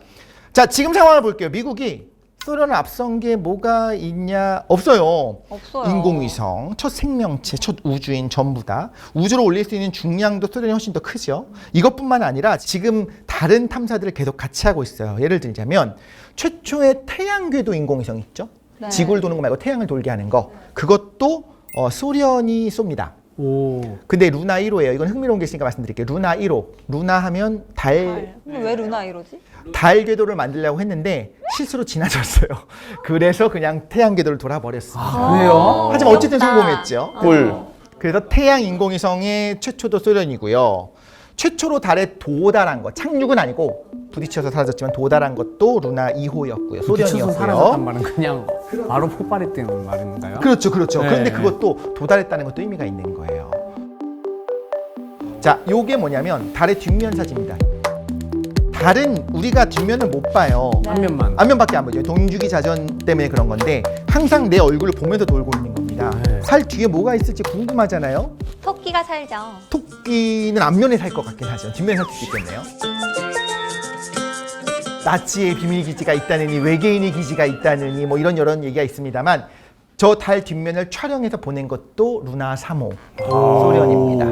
Speaker 2: 자, 지금 상황을 볼게요. 미국이 소련을 앞선 게 뭐가 있냐? 없어요.
Speaker 1: 없어요.
Speaker 2: 인공위성, 첫 생명체, 첫 우주인 전부 다. 우주로 올릴 수 있는 중량도 소련이 훨씬 더 크죠. 이것뿐만 아니라 지금 다른 탐사들을 계속 같이 하고 있어요. 예를 들자면 최초의 태양 궤도 인공위성 있죠?
Speaker 1: 네.
Speaker 2: 지구를 도는 거 말고 태양을 돌게 하는 거. 그것도 소련이 쏩니다.
Speaker 4: 오.
Speaker 2: 근데 루나 1호예요. 이건 흥미로운 게 있으니까 말씀드릴게요. 루나 1호. 루나 하면
Speaker 1: 근데 왜 루나 이러지?
Speaker 2: 달 궤도를 만들려고 했는데 실수로 지나쳤어요. 그래서 그냥 태양 궤도를 돌아버렸습니다.
Speaker 4: 그래요?
Speaker 2: 하지만 어쨌든
Speaker 1: 귀엽다.
Speaker 2: 성공했죠.
Speaker 3: 꿀.
Speaker 2: 그래서 태양 인공위성의 최초도 소련이고요. 최초로 달에 도달한 것, 착륙은 아니고 부딪혀서 사라졌지만 도달한 것도 루나 2호였고요.
Speaker 4: 부딪혀서 사라졌단
Speaker 2: 소련이었고요.
Speaker 4: 말은 그냥 바로 폭발했다는 말인가요?
Speaker 2: 그렇죠, 그렇죠.
Speaker 4: 네.
Speaker 2: 그런데 그것도 도달했다는 것도 의미가 있는 거예요. 자, 요게 뭐냐면 달의 뒷면 사진입니다. 달은 우리가 뒷면을 못 봐요.
Speaker 4: 앞면만.
Speaker 2: 앞면밖에 안 보죠. 동주기 자전 때문에 그런 건데 항상 내 얼굴을 보면서 돌고 있는 겁니다.
Speaker 4: 네.
Speaker 2: 살 뒤에 뭐가 있을지 궁금하잖아요.
Speaker 1: 토끼가 살죠.
Speaker 2: 토끼는 앞면에 살 것 같긴 하죠. 뒷면에 살 수 있겠네요. 나치의 비밀 기지가 있다느니 외계인의 기지가 있다느니 뭐 이런 여러 얘기가 있습니다만 저 달 뒷면을 촬영해서 보낸 것도 루나 3호 소련입니다.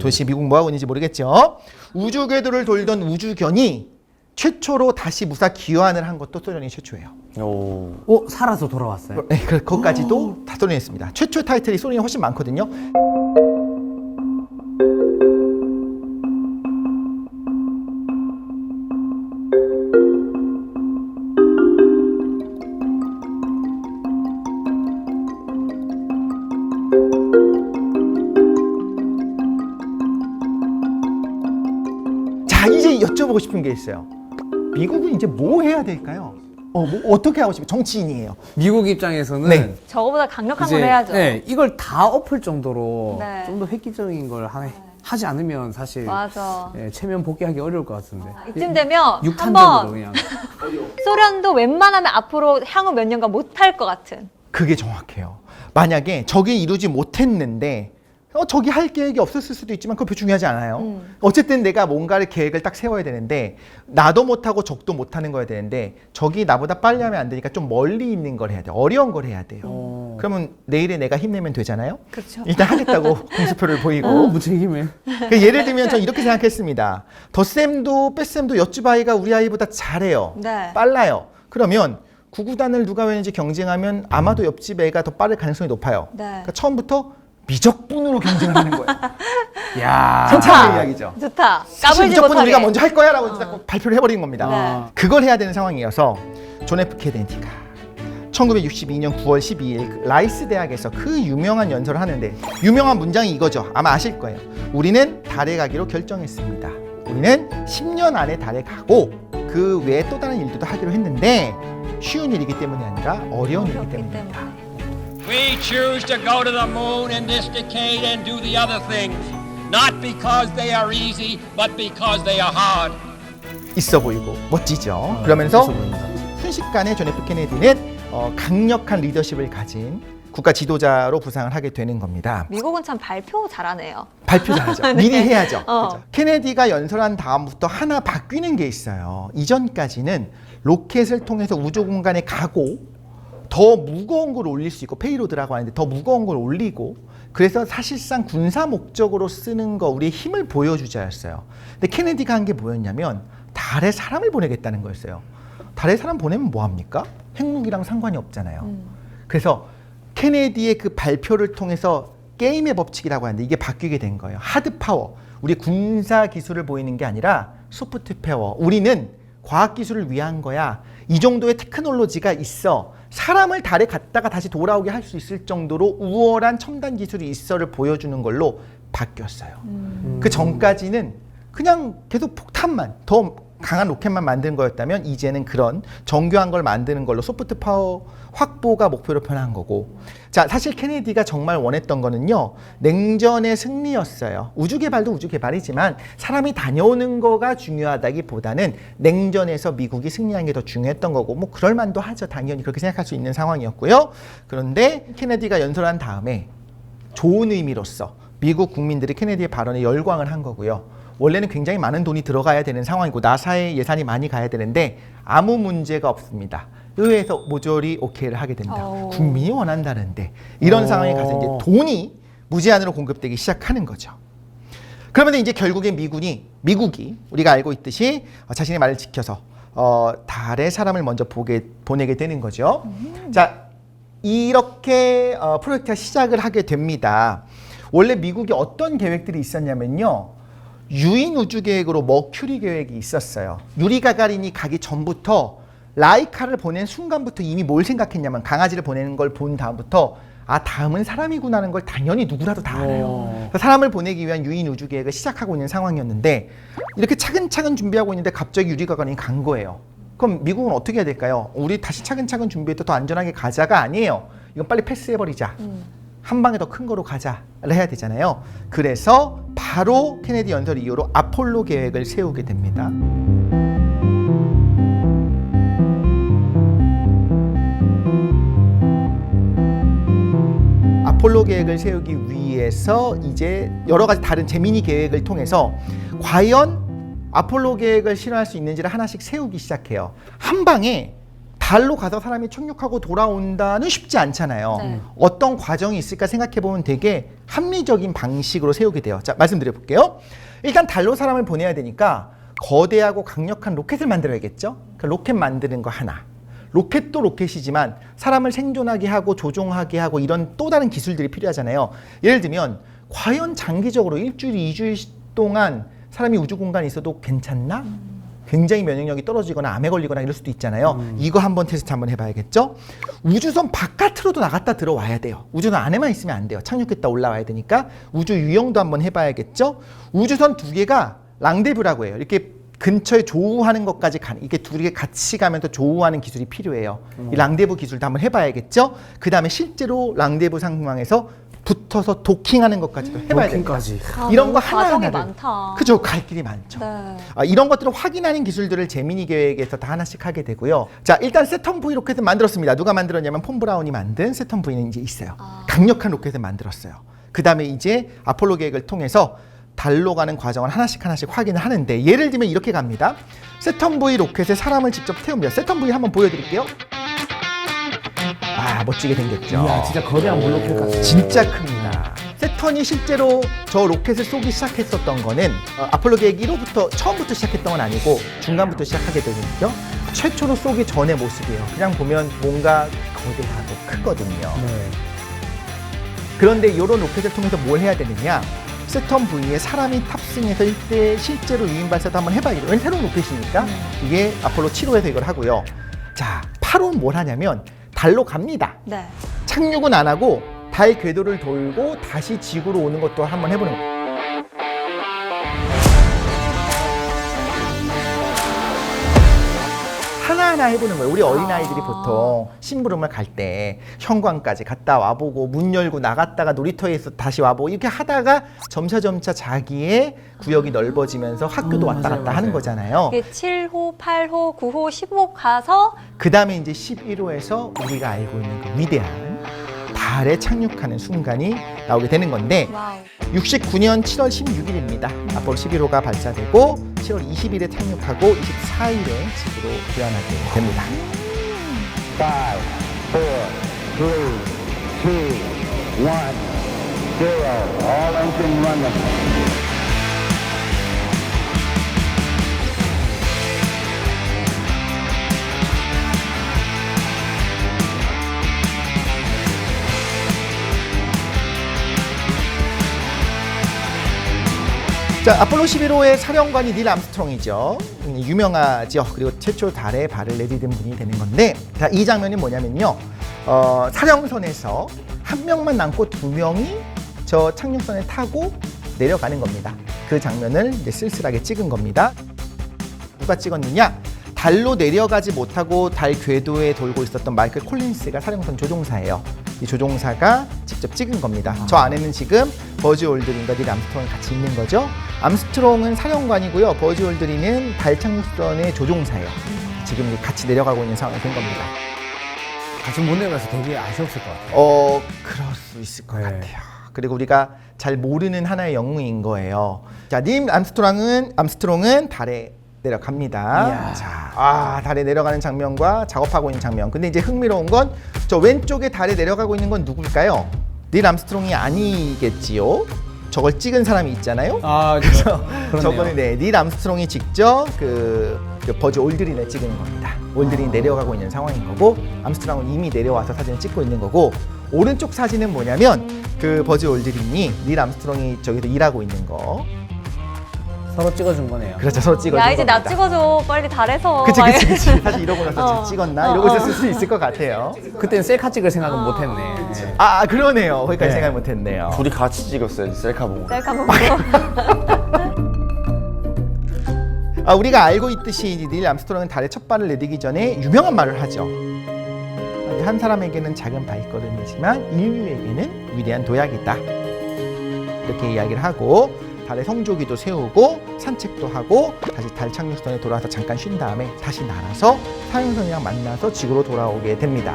Speaker 2: 도대체 미국 뭐 하고 있는지 모르겠죠. 우주 궤도를 돌던 우주견이 최초로 다시 무사 귀환을 한 것도 소련이 최초예요.
Speaker 3: 오.
Speaker 4: 살아서 돌아왔어요?
Speaker 2: 네, 그것까지도 다 소련이 했습니다. 최초 타이틀이 소련이 훨씬 많거든요. 자, 이제 여쭤보고 싶은 게 있어요. 미국은 이제 뭐 해야 될까요? 뭐 어떻게 하고 싶어요? 정치인이에요.
Speaker 4: 미국 입장에서는
Speaker 2: 네.
Speaker 1: 저거보다 강력한 걸 해야죠.
Speaker 4: 네, 이걸 다 엎을 정도로
Speaker 1: 네.
Speaker 4: 좀 더 획기적인 걸 하지 않으면 사실
Speaker 1: 맞아.
Speaker 4: 체면 복귀하기 어려울 것 같은데.
Speaker 1: 이쯤 되면
Speaker 4: 육탄적으로
Speaker 1: 한번
Speaker 4: 그냥.
Speaker 1: 소련도 웬만하면 앞으로 향후 몇 년간 못할 것 같은.
Speaker 2: 그게 정확해요. 만약에 저게 이루지 못했는데 저기 할 계획이 없었을 수도 있지만 그거 별로 중요하지 않아요. 어쨌든 내가 뭔가를 계획을 딱 세워야 되는데 나도 못하고 적도 못하는 거야 되는데 저기 나보다 빨리 하면 안 되니까 좀 멀리 있는 걸 해야 돼요. 어려운 걸 해야 돼요. 그러면 내일에 내가 힘내면 되잖아요.
Speaker 1: 그렇죠.
Speaker 2: 일단 하겠다고 공수표를 보이고
Speaker 4: 무책임해.
Speaker 2: 그 예를 들면 전 이렇게 생각했습니다. 덧셈도 뺄셈도 여쭈 아이가 우리 아이보다 잘해요.
Speaker 1: 네.
Speaker 2: 빨라요. 그러면 구구단을 누가 외는지 경쟁하면 아마도 옆집 애가 더 빠를 가능성이 높아요.
Speaker 1: 네.
Speaker 2: 그러니까 처음부터 미적분으로 경쟁을 하는 거예요.
Speaker 4: 야.
Speaker 2: 괜찮은 이야기죠.
Speaker 1: 좋다.
Speaker 2: 사실
Speaker 1: 까불지
Speaker 2: 무조건
Speaker 1: 못하게.
Speaker 2: 우리가 먼저 할 거야라고 딱 발표를 해버린 겁니다.
Speaker 1: 네.
Speaker 2: 그걸 해야 되는 상황이어서 존 F 케네디가 1962년 9월 12일 라이스 대학에서 그 유명한 연설을 하는데 유명한 문장이 이거죠. 아마 아실 거예요. 우리는 달에 가기로 결정했습니다. 우리는 10년 안에 달에 가고 그 외에 또 다른 일들도 하기로 했는데 쉬운 일이기 때문이 아니라 어려운 일이기 때문입니다.
Speaker 5: We choose to go to the moon in this decade and do the other things, not because they are easy, but because they are hard.
Speaker 2: 있어 보이고 멋지죠. 그러면서
Speaker 4: 있어 보인다.
Speaker 2: 순식간에 존 F 케네디는 강력한 리더십을 가진 국가 지도자로 부상을 하게 되는 겁니다.
Speaker 1: 미국은 참 발표 잘하네요.
Speaker 2: 발표 잘하죠. 미리 해야죠.
Speaker 1: 어.
Speaker 2: 그죠? 케네디가 연설한 다음부터 하나 바뀌는 게 있어요. 이전까지는 로켓을 통해서 우주 공간에 가고 더 무거운 걸 올릴 수 있고 페이로드라고 하는데 더 무거운 걸 올리고 그래서 사실상 군사 목적으로 쓰는 거 우리의 힘을 보여주자였어요. 근데 케네디가 한 게 뭐였냐면 달에 사람을 보내겠다는 거였어요. 달에 사람 보내면 뭐합니까? 핵무기랑 상관이 없잖아요. 그래서 케네디의 그 발표를 통해서 게임의 법칙이라고 하는데 이게 바뀌게 된 거예요. 하드 파워, 우리 군사 기술을 보이는 게 아니라 소프트 파워, 우리는 과학 기술을 위한 거야. 이 정도의 테크놀로지가 있어. 사람을 달에 갔다가 다시 돌아오게 할 수 있을 정도로 우월한 첨단 기술이 있어를 보여주는 걸로 바뀌었어요. 그 전까지는 그냥 계속 폭탄만, 더 강한 로켓만 만드는 거였다면 이제는 그런 정교한 걸 만드는 걸로 소프트 파워 확보가 목표로 변한 거고. 자, 사실 케네디가 정말 원했던 거는요, 냉전의 승리였어요. 우주 개발도 우주 개발이지만 사람이 다녀오는 거가 중요하다기보다는 냉전에서 미국이 승리한 게 더 중요했던 거고, 뭐 그럴 만도 하죠. 당연히 그렇게 생각할 수 있는 상황이었고요. 그런데 케네디가 연설한 다음에 좋은 의미로서 미국 국민들이 케네디의 발언에 열광을 한 거고요. 원래는 굉장히 많은 돈이 들어가야 되는 상황이고 나사의 예산이 많이 가야 되는데 아무 문제가 없습니다. 의회에서 모조리 오케이를 하게 됩니다. 국민이 원한다는데 이런 상황에 가서 이제 돈이 무제한으로 공급되기 시작하는 거죠. 그러면 이제 결국에 미국이 우리가 알고 있듯이 자신의 말을 지켜서 달에 사람을 먼저 보내게 되는 거죠. 자, 이렇게 프로젝트가 시작을 하게 됩니다. 원래 미국이 어떤 계획들이 있었냐면요. 유인 우주 계획으로 머큐리 계획이 있었어요. 유리 가가린이 가기 전부터 라이카를 보낸 순간부터 이미 뭘 생각했냐면 강아지를 보내는 걸 본 다음부터 다음은 사람이구나 하는 걸 당연히 누구라도 다 알아요. 사람을 보내기 위한 유인 우주 계획을 시작하고 있는 상황이었는데 이렇게 차근차근 준비하고 있는데 갑자기 유리 가가린이 간 거예요. 그럼 미국은 어떻게 해야 될까요? 우리 다시 차근차근 준비해서 더 안전하게 가자가 아니에요. 이건 빨리 패스해버리자. 한 방에 더 큰 거로 가자를 해야 되잖아요. 그래서 바로 케네디 연설 이후로 아폴로 계획을 세우게 됩니다. 아폴로 계획을 세우기 위해서 이제 여러 가지 다른 재미니 계획을 통해서 과연 아폴로 계획을 실현할 수 있는지를 하나씩 세우기 시작해요. 한 방에 달로 가서 사람이 착륙하고 돌아온다는 쉽지 않잖아요.
Speaker 1: 네.
Speaker 2: 어떤 과정이 있을까 생각해보면 되게 합리적인 방식으로 세우게 돼요. 자, 말씀드려볼게요. 일단 달로 사람을 보내야 되니까 거대하고 강력한 로켓을 만들어야겠죠. 그 로켓 만드는 거 하나. 로켓도 로켓이지만 사람을 생존하게 하고 조종하게 하고 이런 또 다른 기술들이 필요하잖아요. 예를 들면 과연 장기적으로 일주일, 2주일 동안 사람이 우주 공간에 있어도 괜찮나? 굉장히 면역력이 떨어지거나 암에 걸리거나 이럴 수도 있잖아요. 이거 한번 테스트 한번 해봐야겠죠. 우주선 바깥으로도 나갔다 들어와야 돼요. 우주선 안에만 있으면 안 돼요. 착륙했다 올라와야 되니까 우주 유영도 한번 해봐야겠죠. 우주선 두 개가 랑데부라고 해요. 이렇게 근처에 조우하는 것까지 가는, 이게 두 개 같이 가면서 조우하는 기술이 필요해요. 이 랑데부 기술도 한번 해봐야겠죠. 그 다음에 실제로 랑데부 상황에서 붙어서 도킹하는 것까지도 해봐야 됩니다. 이런 거 하나하나를.
Speaker 1: 많다.
Speaker 2: 그죠, 갈 길이 많죠.
Speaker 1: 네.
Speaker 2: 이런 것들을 확인하는 기술들을 재미니 계획에서 다 하나씩 하게 되고요. 자, 일단 세턴 V 로켓을 만들었습니다. 누가 만들었냐면 폰 브라운이 만든 세턴 V는 이제 있어요. 강력한 로켓을 만들었어요. 그 다음에 이제 아폴로 계획을 통해서 달로 가는 과정을 하나씩 확인을 하는데, 예를 들면 이렇게 갑니다. 세턴 V 로켓에 사람을 직접 태웁니다. 세턴 V 한번 보여드릴게요. 멋지게 생겼죠.
Speaker 4: 이야, 진짜 거대한 물로켓 같아.
Speaker 2: 진짜 큽니다. 세턴이 실제로 저 로켓을 쏘기 시작했었던 거는 아폴로 계획 1호부터 처음부터 시작했던 건 아니고 중간부터 시작하게 되거든요. 최초로 쏘기 전의 모습이에요. 그냥 보면 뭔가 거대하고 크거든요.
Speaker 4: 네.
Speaker 2: 그런데 이런 로켓을 통해서 뭘 해야 되느냐? 스턴 부위에 사람이 탑승해서 이때 실제로 유인 발사도 한번 해봐야겠죠. 왜냐면 새로운 로켓이니까. 이게 아폴로 7호에서 이걸 하고요. 자, 8호는 뭘 하냐면 달로 갑니다.
Speaker 1: 네.
Speaker 2: 착륙은 안 하고 달 궤도를 돌고 다시 지구로 오는 것도 한번 해보는 거예요. 하나하나 해보는 거예요. 우리 어린아이들이 보통 심부름을 갈 때 현관까지 갔다 와보고 문 열고 나갔다가 놀이터에서 다시 와보고 이렇게 하다가 점차 자기의 구역이 넓어지면서 학교도 왔다 갔다
Speaker 4: 맞아요.
Speaker 2: 하는 거잖아요.
Speaker 1: 이게 7호, 8호, 9호, 10호 가서
Speaker 2: 그 다음에 이제 11호에서 우리가 알고 있는 그 위대한 달에 착륙하는 순간이 나오게 되는 건데
Speaker 1: 와우.
Speaker 2: 69년 7월 16일입니다. 아폴로 11호가 발사되고 7월 20일에 착륙하고 24일에 지구로 귀환하게 됩니다.
Speaker 6: 5, 4, 3, 2, 1, 0. All engine running.
Speaker 2: 자, 아폴로 11호의 사령관이 닐 암스트롱이죠. 유명하죠. 그리고 최초 달에 발을 내디딘 분이 되는 건데, 자, 이 장면이 뭐냐면요. 사령선에서 한 명만 남고 두 명이 저 착륙선에 타고 내려가는 겁니다. 그 장면을 이제 쓸쓸하게 찍은 겁니다. 누가 찍었느냐? 달로 내려가지 못하고 달 궤도에 돌고 있었던 마이클 콜린스가 사령선 조종사예요. 이 조종사가 직접 찍은 겁니다. 저 안에는 지금 버즈 올드린과 닐 암스트롱이 같이 있는 거죠. 암스트롱은 사령관이고요. 버즈 올드린은 달 착륙선의 조종사예요. 지금 같이 내려가고 있는 상황이 된 겁니다.
Speaker 4: 같이 못 내려서 되게 아쉬웠을 것 같아요.
Speaker 2: 그럴 수 있을 것
Speaker 4: 네.
Speaker 2: 같아요. 그리고 우리가 잘 모르는 하나의 영웅인 거예요. 자, 닐 암스트롱은 달에 내려갑니다.
Speaker 4: 이야.
Speaker 2: 자, 달에 내려가는 장면과 작업하고 있는 장면. 근데 이제 흥미로운 건 저 왼쪽에 달에 내려가고 있는 건 누굴까요? 닐 암스트롱이 아니겠지요. 저걸 찍은 사람이 있잖아요. 그래서 저거는 닐 암스트롱이 직접 그 버즈 올드린을 찍은 겁니다. 올드린이 내려가고 있는 상황인 거고, 암스트롱은 이미 내려와서 사진을 찍고 있는 거고, 오른쪽 사진은 뭐냐면 그 버즈 올드린이 닐 암스트롱이 저기서 일하고 있는 거.
Speaker 4: 서로 찍어준 거네요.
Speaker 2: 그렇죠, 서로 찍어준
Speaker 1: 야, 이제
Speaker 2: 겁니다.
Speaker 1: 나 찍어줘. 빨리 달에서.
Speaker 2: 그치.
Speaker 1: 막
Speaker 2: 사실 이러고 나서 찍었나? 이러고 있을 수 있을 것 같아요.
Speaker 4: 그때는 셀카 찍을 생각은 못했네. 네.
Speaker 2: 그러네요. 거기까지
Speaker 4: 네.
Speaker 2: 생각 못했네요.
Speaker 3: 둘이 같이 찍었어요, 셀카 보고.
Speaker 1: 셀카 보고.
Speaker 2: 우리가 알고 있듯이 닐 암스트롱은 달에 첫 발을 내디기 전에 유명한 말을 하죠. 한 사람에게는 작은 발걸음이지만 인류에게는 위대한 도약이다. 이렇게 이야기를 하고 달에 성조기도 세우고 산책도 하고 다시 달 착륙선에 돌아와서 잠깐 쉰 다음에 다시 날아서 사령선이랑 만나서 지구로 돌아오게 됩니다.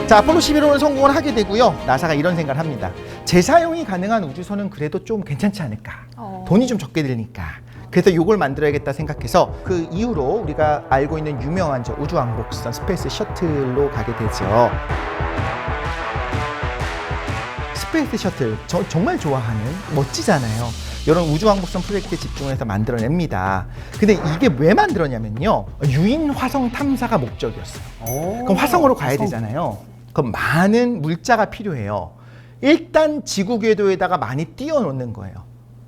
Speaker 2: 자, 아폴로 11호는 성공을 하게 되고요. 나사가 이런 생각을 합니다. 재사용이 가능한 우주선은 그래도 좀 괜찮지 않을까. 돈이 좀 적게 들니까. 그래서 이걸 만들어야겠다 생각해서 그 이후로 우리가 알고 있는 유명한 저 우주왕복선 스페이스 셔틀로 가게 되죠. 스페이스 셔틀 정말 좋아하는, 멋지잖아요. 이런 우주왕복선 프로젝트에 집중해서 만들어냅니다. 근데 이게 왜 만들었냐면요, 유인 화성 탐사가 목적이었어요. 그럼 화성으로 가야 되잖아요. 그럼 많은 물자가 필요해요. 일단 지구 궤도에다가 많이 띄워놓는 거예요.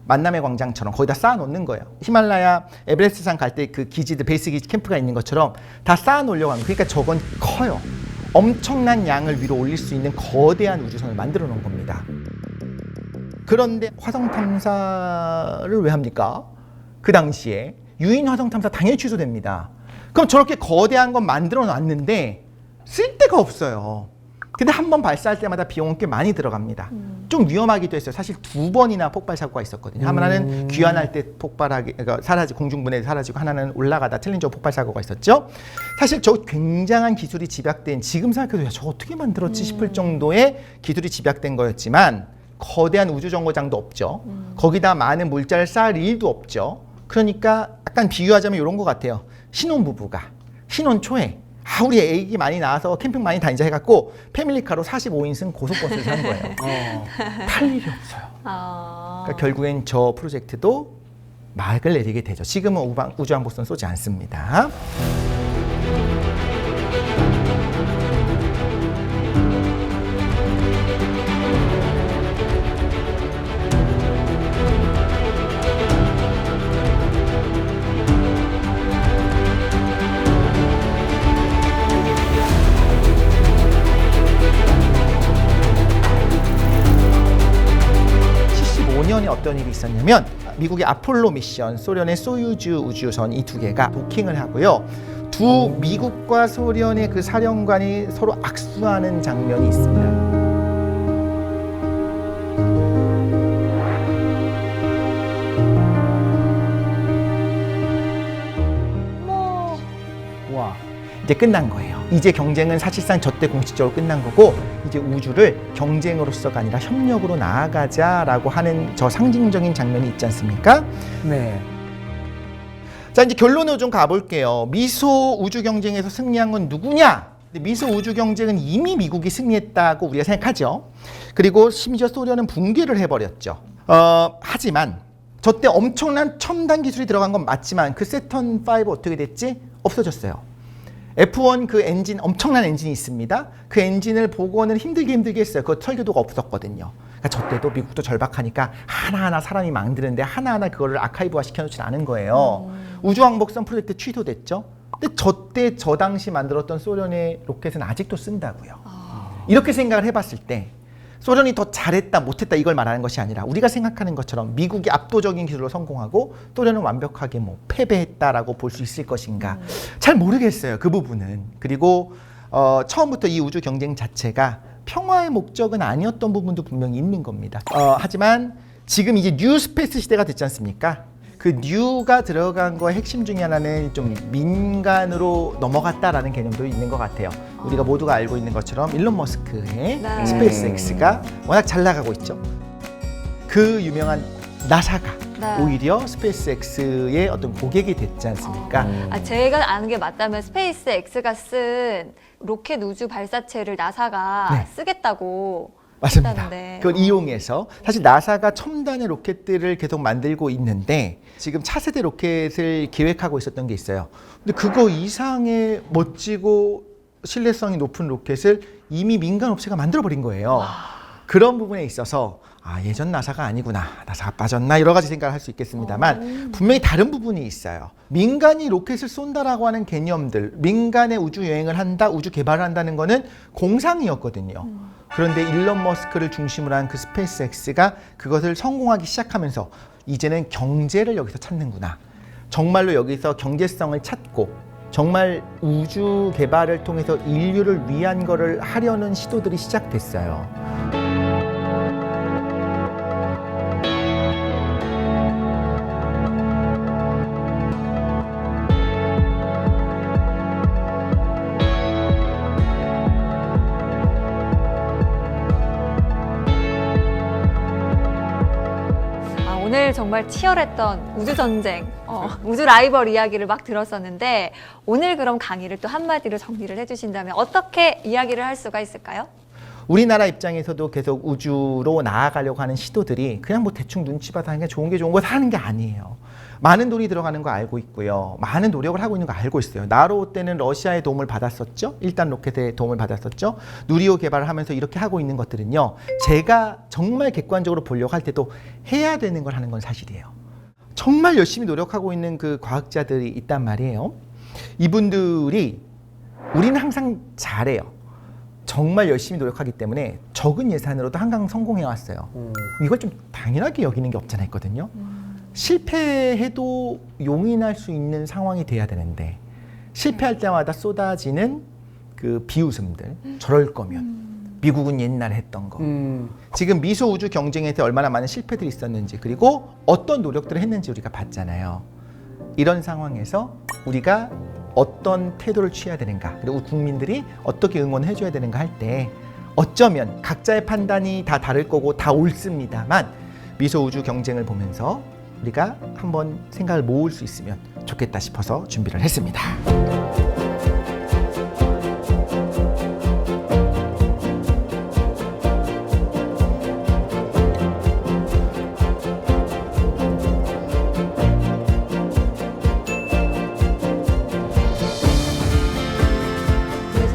Speaker 2: 만남의 광장처럼 거기다 쌓아놓는 거예요. 히말라야 에베레스트산 갈 때 그 기지들, 베이스 기지 캠프가 있는 것처럼 다 쌓아놓으려고 하는 거예요. 그러니까 저건 커요. 엄청난 양을 위로 올릴 수 있는 거대한 우주선을 만들어 놓은 겁니다. 그런데 화성 탐사를 왜 합니까? 그 당시에 유인 화성 탐사 당연히 취소됩니다. 그럼 저렇게 거대한 건 만들어 놨는데 쓸 데가 없어요. 근데 한 번 발사할 때마다 비용은 꽤 많이 들어갑니다. 좀 위험하기도 했어요. 사실 2번이나 폭발 사고가 있었거든요. 하나는 귀환할 때 폭발하기, 그러니까 공중분해에서 사라지고, 하나는 올라가다 틀린 쪽 폭발 사고가 있었죠. 사실 저 굉장한 기술이 집약된, 지금 생각해도 저 어떻게 만들었지 싶을 정도의 기술이 집약된 거였지만 거대한 우주정거장도 없죠. 거기다 많은 물자를 쌓을 일도 없죠. 그러니까 약간 비유하자면 이런 것 같아요. 신혼부부가 신혼 초에 우리 애기 많이 나와서 캠핑 많이 다니자 해갖고 패밀리카로 45인승 고속버스를 산 거예요. 탈 일이 없어요. 그러니까 결국엔 저 프로젝트도 막을 내리게 되죠. 지금은 우주왕복선 쏘지 않습니다. 년에 어떤 일이 있었냐면 미국의 아폴로 미션, 소련의 소유즈 우주선 이 두 개가 도킹을 하고요. 두 미국과 소련의 그 사령관이 서로 악수하는 장면이 있습니다.
Speaker 4: 와.
Speaker 2: 이제 끝난 거예요. 이제 경쟁은 사실상 저때 공식적으로 끝난 거고 이제 우주를 경쟁으로서가 아니라 협력으로 나아가자라고 하는 저 상징적인 장면이 있지 않습니까?
Speaker 4: 네.
Speaker 2: 자, 이제 결론으로 좀 가볼게요. 미소 우주 경쟁에서 승리한 건 누구냐? 근데 미소 우주 경쟁은 이미 미국이 승리했다고 우리가 생각하죠. 그리고 심지어 소련은 붕괴를 해버렸죠. 하지만 저때 엄청난 첨단 기술이 들어간 건 맞지만 그 세턴 5 어떻게 됐지? 없어졌어요. F1 그 엔진, 엄청난 엔진이 있습니다. 그 엔진을 복원을 힘들게 했어요. 그 설계도가 없었거든요. 그러니까 저 때도 미국도 절박하니까 하나하나 사람이 망드는데 하나하나 그거를 아카이브화 시켜놓지 않은 거예요. 우주왕복선 프로젝트 취소됐죠. 근데 저 당시 만들었던 소련의 로켓은 아직도 쓴다고요. 이렇게 생각을 해봤을 때 소련이 더 잘했다 못했다 이걸 말하는 것이 아니라 우리가 생각하는 것처럼 미국이 압도적인 기술로 성공하고 소련은 완벽하게 패배했다라고 볼 수 있을 것인가 잘 모르겠어요. 그 부분은. 그리고 처음부터 이 우주 경쟁 자체가 평화의 목적은 아니었던 부분도 분명히 있는 겁니다. 하지만 지금 이제 뉴 스페이스 시대가 됐지 않습니까? 그 뉴가 들어간 거의 핵심 중에 하나는 좀 민간으로 넘어갔다라는 개념도 있는 것 같아요. 우리가 모두가 알고 있는 것처럼 일론 머스크의
Speaker 1: 네.
Speaker 2: 스페이스 X가 워낙 잘 나가고 있죠. 그 유명한 나사가
Speaker 1: 네.
Speaker 2: 오히려 스페이스 X의 어떤 고객이 됐지 않습니까?
Speaker 1: 제가 아는 게 맞다면 스페이스 X가 쓴 로켓 우주 발사체를 나사가
Speaker 2: 네.
Speaker 1: 쓰겠다고
Speaker 2: 맞습니다.
Speaker 1: 했다는데.
Speaker 2: 그걸 이용해서 사실 나사가 첨단의 로켓들을 계속 만들고 있는데 지금 차세대 로켓을 기획하고 있었던 게 있어요. 근데 그거 이상의 멋지고 신뢰성이 높은 로켓을 이미 민간 업체가 만들어버린 거예요. 그런 부분에 있어서 예전 나사가 아니구나, 나사가 빠졌나 여러 가지 생각을 할 수 있겠습니다만 분명히 다른 부분이 있어요. 민간이 로켓을 쏜다라고 하는 개념들, 민간의 우주 여행을 한다, 우주 개발을 한다는 거는 공상이었거든요. 그런데 일론 머스크를 중심으로 한 그 스페이스 X가 그것을 성공하기 시작하면서 이제는 경제를 여기서 찾는구나. 정말로 여기서 경제성을 찾고 정말 우주 개발을 통해서 인류를 위한 거를 하려는 시도들이 시작됐어요.
Speaker 1: 오늘 정말 치열했던 우주전쟁, 우주 라이벌 이야기를 막 들었었는데 오늘 그럼 강의를 또 한마디로 정리를 해주신다면 어떻게 이야기를 할 수가 있을까요?
Speaker 2: 우리나라 입장에서도 계속 우주로 나아가려고 하는 시도들이 그냥 대충 눈치 봐서 하는 게 좋은 거 하는 게 아니에요. 많은 돈이 들어가는 거 알고 있고요. 많은 노력을 하고 있는 거 알고 있어요. 나로 때는 러시아의 도움을 받았었죠. 1단 로켓의 도움을 받았었죠. 누리호 개발을 하면서 이렇게 하고 있는 것들은요. 제가 정말 객관적으로 보려고 할 때도 해야 되는 걸 하는 건 사실이에요. 정말 열심히 노력하고 있는 그 과학자들이 있단 말이에요. 이분들이 우리는 항상 잘해요. 정말 열심히 노력하기 때문에 적은 예산으로도 항상 성공해 왔어요. 이걸 좀 당연하게 여기는 게 없잖아 있거든요. 실패해도 용인할 수 있는 상황이 돼야 되는데 실패할 때마다 쏟아지는 그 비웃음들. 저럴 거면 미국은 옛날에 했던 거. 지금 미소 우주 경쟁에서 얼마나 많은 실패들이 있었는지 그리고 어떤 노력들을 했는지 우리가 봤잖아요. 이런 상황에서 우리가 어떤 태도를 취해야 되는가 그리고 국민들이 어떻게 응원해 줘야 되는가 할 때 어쩌면 각자의 판단이 다 다를 거고 다 옳습니다만 미소 우주 경쟁을 보면서 우리가 한번 생각을 모을 수 있으면 좋겠다 싶어서 준비를 했습니다.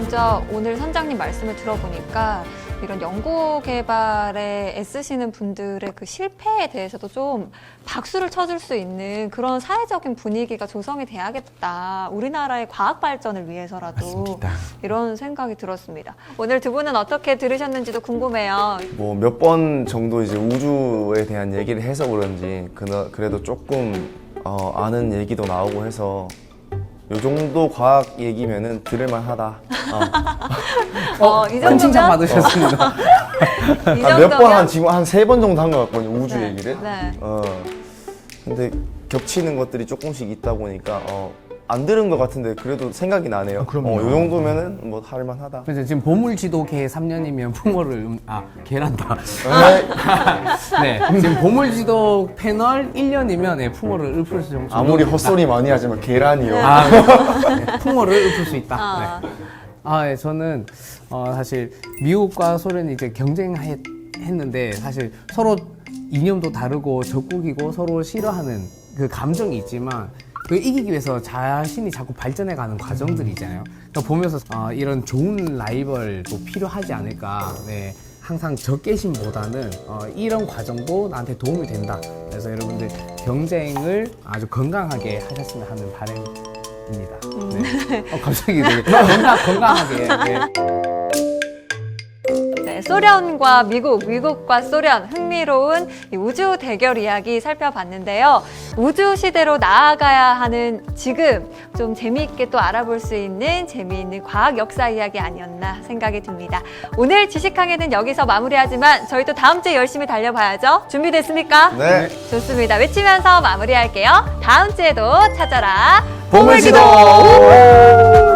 Speaker 1: 진짜 오늘 선장님 말씀을 들어보니까 이런 연구 개발에 애쓰시는 분들의 그 실패에 대해서도 좀 박수를 쳐줄 수 있는 그런 사회적인 분위기가 조성이 돼야겠다. 우리나라의 과학 발전을 위해서라도.
Speaker 2: 맞습니다.
Speaker 1: 이런 생각이 들었습니다. 오늘 두 분은 어떻게 들으셨는지도 궁금해요.
Speaker 3: 뭐 몇 번 정도 이제 우주에 대한 얘기를 해서 그런지 그래도 조금 아는 얘기도 나오고 해서 요 정도 과학 얘기면은 들을만하다.
Speaker 1: 이 정도면
Speaker 4: 칭찬 받으셨습니다.
Speaker 1: 이
Speaker 3: 몇 번
Speaker 1: 정도면
Speaker 3: 지금 한 3번 정도 한 것 같거든요. 우주
Speaker 1: 네,
Speaker 3: 얘기를.
Speaker 1: 네.
Speaker 3: 근데 겹치는 것들이 조금씩 있다 보니까 안 들은 것 같은데 그래도 생각이 나네요.
Speaker 2: 그럼요.
Speaker 3: 요 정도면은 뭐 할만하다.
Speaker 4: 그래서 지금 보물지도계 3년이면 풍어를 계란다. 네, 지금 보물지도 패널 1년이면 네, 풍어를 읊을 수 정도.
Speaker 3: 아무리 헛소리 많이 하지만 계란이요.
Speaker 4: 네, 풍어를 읊을 수 있다.
Speaker 1: 어.
Speaker 4: 네. 예, 저는 사실 미국과 소련이 이제 경쟁했는데 사실 서로 이념도 다르고 적국이고 서로 싫어하는 그 감정이 있지만 그 이기기 위해서 자신이 자꾸 발전해가는 과정들이 있잖아요. 그러니까 보면서 이런 좋은 라이벌도 필요하지 않을까. 네. 항상 적개심보다는 이런 과정도 나한테 도움이 된다. 그래서 여러분들 경쟁을 아주 건강하게 하셨으면 하는 바람입니다. 네. 갑자기 되게 건강하게. 네.
Speaker 1: 네, 소련과 미국, 미국과 소련 흥미로운 이 우주 대결 이야기 살펴봤는데요. 우주 시대로 나아가야 하는 지금 좀 재미있게 또 알아볼 수 있는 재미있는 과학 역사 이야기 아니었나 생각이 듭니다. 오늘 지식항해는 여기서 마무리하지만 저희 또 다음 주에 열심히 달려봐야죠. 준비됐습니까?
Speaker 3: 네.
Speaker 1: 좋습니다. 외치면서 마무리할게요. 다음 주에도 찾아라
Speaker 3: 보물지도!
Speaker 1: 보물지도!